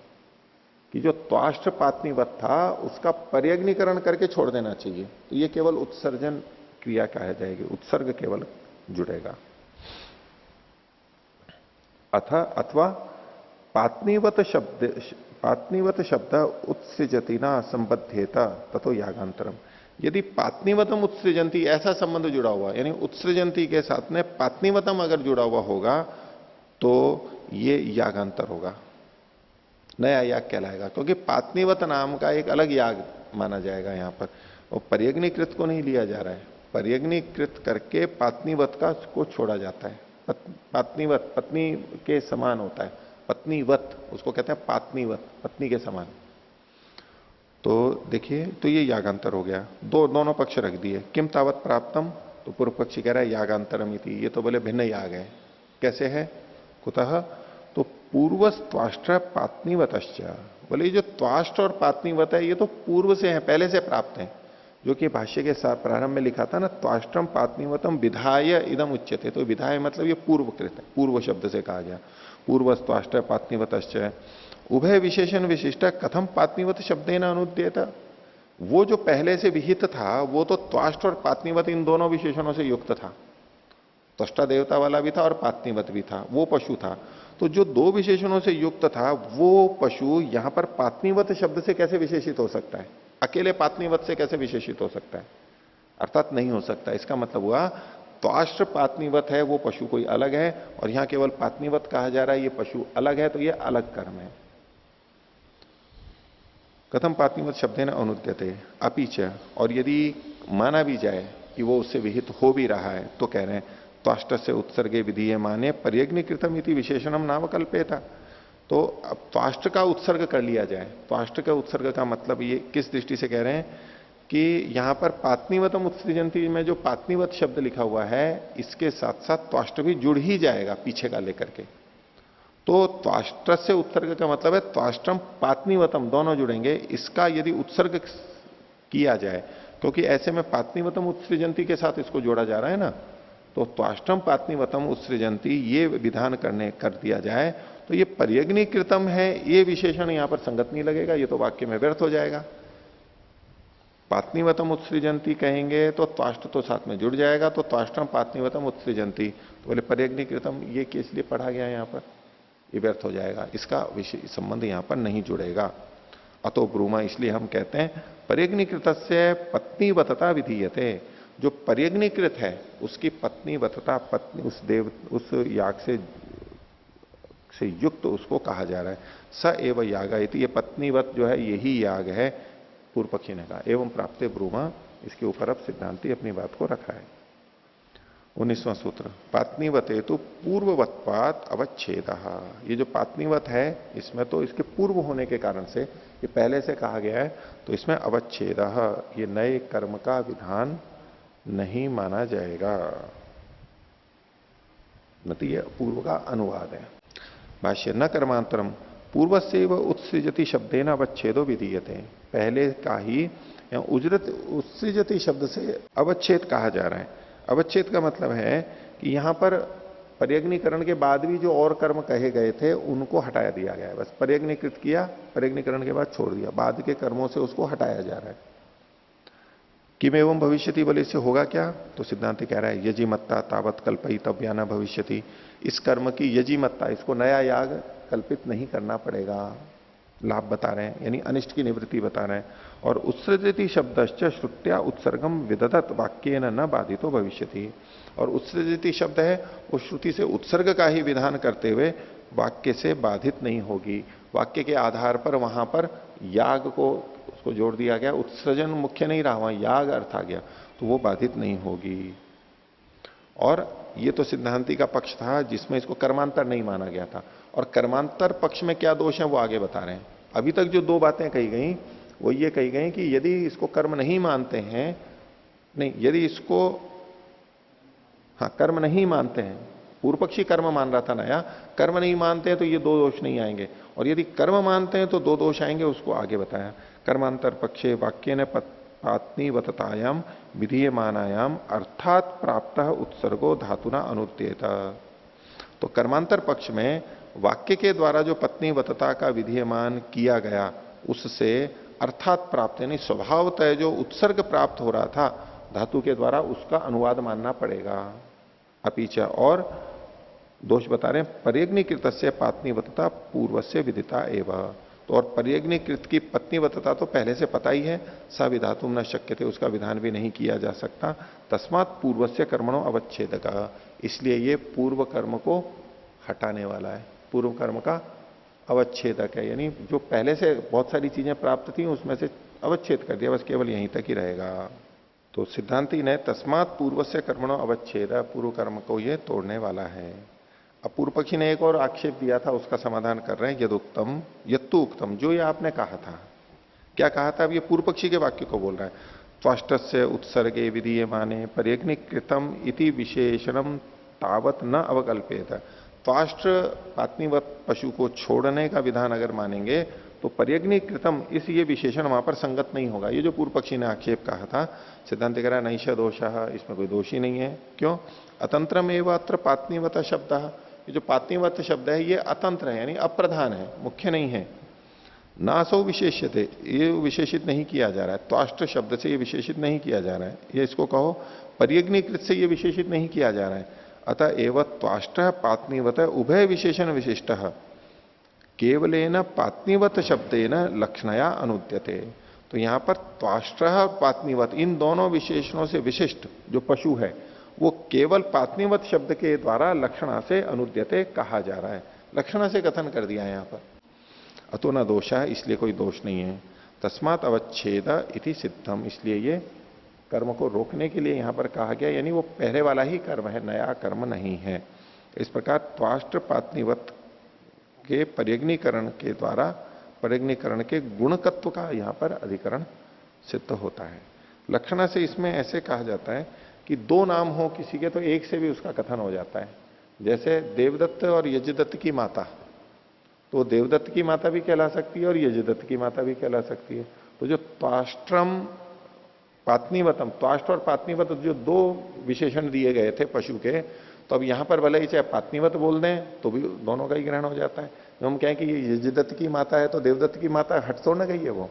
कि जो त्वाष्ट्र पात्नीवत था उसका पर्यग्निकरण करके छोड़ देना चाहिए, तो ये केवल उत्सर्जन क्रिया कहा जाएगी, उत्सर्ग केवल जुड़ेगा। अथवा पात्नीवत शब्द उत्सृजति ना संबद्धेता ततो यागांतरम, यदि पात्नीवतम उत्सृजंती ऐसा संबंध जुड़ा हुआ, यानी उत्सृजंती के साथ में पात्नीवतम अगर जुड़ा हुआ होगा तो ये यागांतर होगा, नया याग कहलाएगा, क्योंकि पात्नीवत नाम का एक अलग याग माना जाएगा यहां पर, और पर्यग्निकृत को नहीं लिया जा रहा है, पर्यग्निकृत करके पात्नीवत का को छोड़ा जाता है। पात्नीवत पत्नी के समान होता है, पत्नीवत उसको कहते हैं पात्नीवत, पत्नी के समान। तो देखिए, तो ये यागांतर हो गया, दोनों पक्ष रख दिए। किम तावत प्राप्तम, तो पूर्व पक्षी कह रहा है यागांतरम इति, ये तो बोले भिन्न याग है। कैसे है? कुतः, तो पूर्व त्वाष्ट्र पात्नीवतश्च, बोले ये जो त्वाष्ट्र और पात्नीवत है ये तो पूर्व से है, पहले से प्राप्त है, जो कि भाष्य के साथ प्रारंभ में लिखा था ना, त्वाष्ट्रम पात्नीवतम विधाय इदम उच्यते, तो विधाय मतलब ये पूर्वकृत है, पूर्व शब्द से कहा गया, पूर्व त्वाष्ट्र पात्नीवतश्च। उभय विशेषण विशिष्ट कथम पात्नीवत शब्देन अनुद्येत, वो जो पहले से विहित था वो तो त्वाष्ट्र और पात्नीवत इन दोनों विशेषणों से युक्त था, त्वष्टा देवता वाला भी था और पात्नीवत भी था, वो पशु था। तो जो दो विशेषणों से युक्त था वो पशु यहां पर पात्नीवत शब्द से कैसे विशेषित हो सकता है? अकेले पात्नीवत से कैसे विशेषित हो सकता है? अर्थात नहीं हो सकता। इसका मतलब हुआ त्वाष्ट्र पात्नीवत है वो पशु कोई अलग है, और यहां केवल पात्नीवत कहा जा रहा है ये पशु अलग है, तो ये अलग कर्म है। कथम पात्नीवत शब्देन अनुद्यते अपीच, और यदि माना भी जाए कि वो उससे विहित हो भी रहा है तो कह रहे हैं त्वाष्ट्र से उत्सर्गे विधीये माने पर्यग्निकृतम इति विशेषणम नावकल्पेता, तो अब त्वाष्ट्र का उत्सर्ग कर लिया जाए। त्वाष्ट्र का उत्सर्ग का मतलब ये किस दृष्टि से कह रहे हैं कि यहां पर पात्नीवतम उत्सृजंती में जो पात्नीवत शब्द लिखा हुआ है इसके साथ साथ त्वाष्ट्र भी जुड़ ही जाएगा पीछे का लेकर के, तो त्वाष्ट्र से उत्सर्ग का मतलब है त्वाष्ट्रम पात्नीवतम दोनों जुड़ेंगे, इसका यदि उत्सर्ग किया जाए, क्योंकि ऐसे में पात्नीवतम उत्सृजंती के साथ इसको जोड़ा जा रहा है ना, तो त्वाष्ट्रम पात्नीवतम उत्सृजंती ये विधान कर दिया जाए तो ये पर्यग्निकृतम है, ये विशेषण यहां पर संगत नहीं लगेगा, ये तो वाक्य में व्यर्थ हो जाएगा। पात्नीवतम उत्सृजंती कहेंगे तो त्वाष्ट्र तो साथ में जुड़ जाएगा, तो त्वाष्ट्रम पात्नीवतम उत्सृजंती, तो बोले पर्यग्निकृतम ये किस लिए पढ़ा गया यहां पर, ये व्यर्थ हो जाएगा, इसका विषय संबंध यहां पर नहीं जुड़ेगा। अतो ब्रूमा, इसलिए हम कहते हैं पर्यग्निकृत से पत्नीवतता विधीयते, जो पर्यग्निकृत है उसकी पत्नीवतता, पत्नी उस याग से युक्त उसको कहा जा रहा है। स एव याग, ये पत्नीवत जो है यही याग है, पूर्व पक्षी ने कहा। एवं प्राप्ते ब्रूमा, इसके ऊपर अब सिद्धांति अपनी बात को रखा है। 19वां सूत्र, पात्नीवते तो पूर्ववत्पात अवच्छेद, ये जो पात्नीवत है इसमें तो इसके पूर्व होने के कारण से ये पहले से कहा गया है, तो इसमें अवच्छेद, ये नए कर्म का विधान नहीं माना जाएगा, नतीय पूर्व का अनुवाद है। भाष्य, न कर्मांतरम पूर्व से व उत्सृजति शब्देन अवच्छेदो विधीयते, पहले का ही उजरत उत्सृजति शब्द से अवच्छेद कहा जा रहा है। अवच्छेद का मतलब है कि यहां पर पर्यग्निकरण के बाद भी जो और कर्म कहे गए थे उनको हटाया दिया गया है, बस पर्यग्निकृत किया, पर्यग्निकरण के बाद छोड़ दिया, बाद के कर्मों से उसको हटाया जा रहा है। किम एवं भविष्यति, बोले इससे होगा क्या? तो सिद्धांत कह रहा है यजिमत्ता तावत कल्पयितव्या न भविष्यति, इस कर्म की यजिमत्ता, इसको नया याग कल्पित नहीं करना पड़ेगा, लाभ बता रहे हैं, यानी अनिष्ट की निवृत्ति बता रहे हैं। और उत्सृजति शब्दश्च श्रुत्या उत्सर्गम विदधत वाक्येन न बाधितो भविष्यति, और उत्सृजति शब्द है वो श्रुति से उत्सर्ग का ही विधान करते हुए वाक्य से बाधित नहीं होगी, वाक्य के आधार पर वहां पर याग को उसको जोड़ दिया गया, उत्सर्जन मुख्य नहीं रहा, वहां याग अर्थ आ गया, तो वो बाधित नहीं होगी। और ये तो सिद्धांति का पक्ष था जिसमें इसको कर्मांतर नहीं माना गया था, और कर्मांतर पक्ष में क्या दोष है वो आगे बता रहे हैं। अभी तक जो दो बातें कही गई वो ये कही गई कि यदि इसको कर्म नहीं मानते हैं, नहीं, यदि इसको कर्म नहीं मानते हैं पूर्व पक्षी कर्म मान रहा था नया, कर्म नहीं मानते हैं तो ये दो दोष नहीं आएंगे, और यदि कर्म मानते हैं तो दो दोष आएंगे, उसको आगे बताया। कर्मांतर पक्षे वाक्य ने पत्नीवततायाम विधीयमानायाम अर्थात प्राप्त उत्सर्गो धातुना अनुद्येत। तो कर्मांतर पक्ष में वाक्य के द्वारा जो पत्नीवतता का विधीयमान किया गया उससे अर्थात प्राप्त यानी स्वभावतः जो उत्सर्ग प्राप्त हो रहा था धातु के द्वारा उसका अनुवाद मानना पड़ेगा। अपीचा और दोष बता रहे हैं पर्यग्निकृत से पात्नीवतता पूर्व से विदिता एवं। तो और पर्यग्निकृत की पत्नीवतता तो पहले से पता ही है, सविधातुम न शक्य थे, उसका विधान भी नहीं किया जा सकता। तस्मात पूर्व से कर्मणों अवच्छेदक, इसलिए ये पूर्व कर्म को हटाने वाला है, पूर्व कर्म का अवच्छेदक है, यानी जो पहले से बहुत सारी चीजें प्राप्त थी उसमें से अवच्छेद कर दिया, बस केवल यहीं तक ही रहेगा। तो सिद्धांति ने तस्मात पूर्व से कर्मणों अवच्छेद, पूर्व कर्म को ये तोड़ने वाला है। अब पूर्व पक्षी ने एक और आक्षेप दिया था, उसका समाधान कर रहे हैं। यदुक्तम यत्तु उक्तम, जो ये आपने कहा था, क्या कहा था? अब ये पूर्व पक्षी के वाक्य को बोल रहा है। त्वाष्टस्य उत्सर्गे विधीयमाने पर्यग्निकृतम इति विशेषणम तावत न अवकल्पेत। त्वाष्ट पात्नीवत पशु को छोड़ने का विधान अगर मानेंगे तो पर्यग्निकृतम इस ये विशेषण वहां पर संगत नहीं होगा। ये जो पूर्व पक्षी ने आक्षेप कहा था, सिद्धांत कह रहा है नैष दोषः, इसमें कोई दोष ही नहीं है। क्यों? अतंत्रम एवं अत्र पात्नीवत शब्द, ये जो पात्नीवत शब्द है ये अतंत्र है यानी अप्रधान है, मुख्य नहीं है। नासौ विशेष्यते, ये विशेषित नहीं किया जा रहा है, त्वाष्ट शब्द से ये विशेषित नहीं किया जा रहा है, ये इसको कहो पर्यग्निकृत से ये विशेषित नहीं किया जा रहा है। अतः एवं त्वाष्ट पात्नीवत उभय विशेषण विशिष्ट केवलेन पात्नीवत शब्देन लक्षणया अनुद्यते। तो यहां पर त्वाष्ट और पात्नीवत इन दोनों विशेषणों से विशिष्ट जो पशु है वो केवल पात्नीवत शब्द के द्वारा लक्षणा से अनुद्यते कहा जा रहा है, लक्षणा से कथन कर दिया है यहां पर। अतो न दोष है, इसलिए कोई दोष नहीं है। तस्मात अवच्छेद इति सिद्धम, इसलिए ये कर्म को रोकने के लिए यहां पर कहा गया, यानी वो पहले वाला ही कर्म है, नया कर्म नहीं है। इस प्रकार त्वाष्ट्र पात्नीवत के पर्यग्नीकरण के द्वारा पर्यग्नीकरण के गुणकत्व का यहां पर अधिकरण सिद्ध होता है। लक्षणा से इसमें ऐसे कहा जाता है कि दो नाम हो किसी के तो एक से भी उसका कथन हो जाता है। जैसे देवदत्त और यजदत्त की माता, तो देवदत्त की माता भी कहला सकती है और यजदत्त की माता भी कहला सकती है। तो जो त्वाष्ट्रम पात्नीवतम, त्वाष्ट्र और पात्नीवत जो दो विशेषण दिए गए थे पशु के, तो अब यहां पर भले ही चाहे पात्नीवत बोल दें तो भी दोनों का ही ग्रहण हो जाता है। जो हम कहें कि ये यजदत्त की माता है तो देवदत्त की माता हट तो न गई है, वो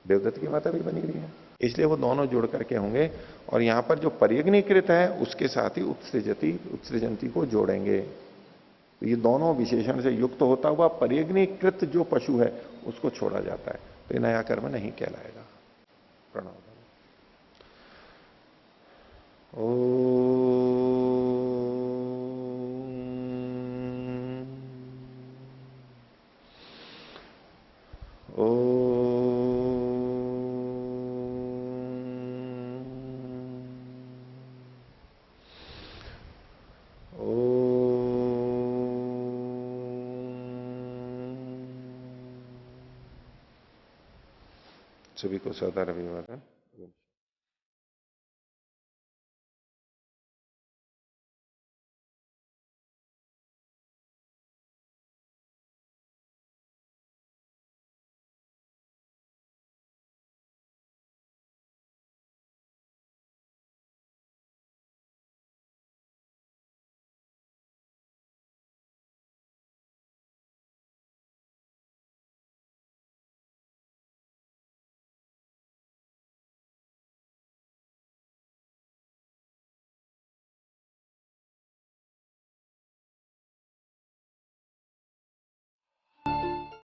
देवदत्त की माता भी बनी हुई है, इसलिए वो दोनों जुड़ करके होंगे। और यहां पर जो पर्यग्नीकृत है उसके साथ ही उत्सृजंती को जोड़ेंगे। तो ये दोनों विशेषण से युक्त होता हुआ पर्यग्नीकृत जो पशु है उसको छोड़ा जाता है, तो ये नया कर्म नहीं कहलाएगा। प्रणव। सभी को सदा रविवार।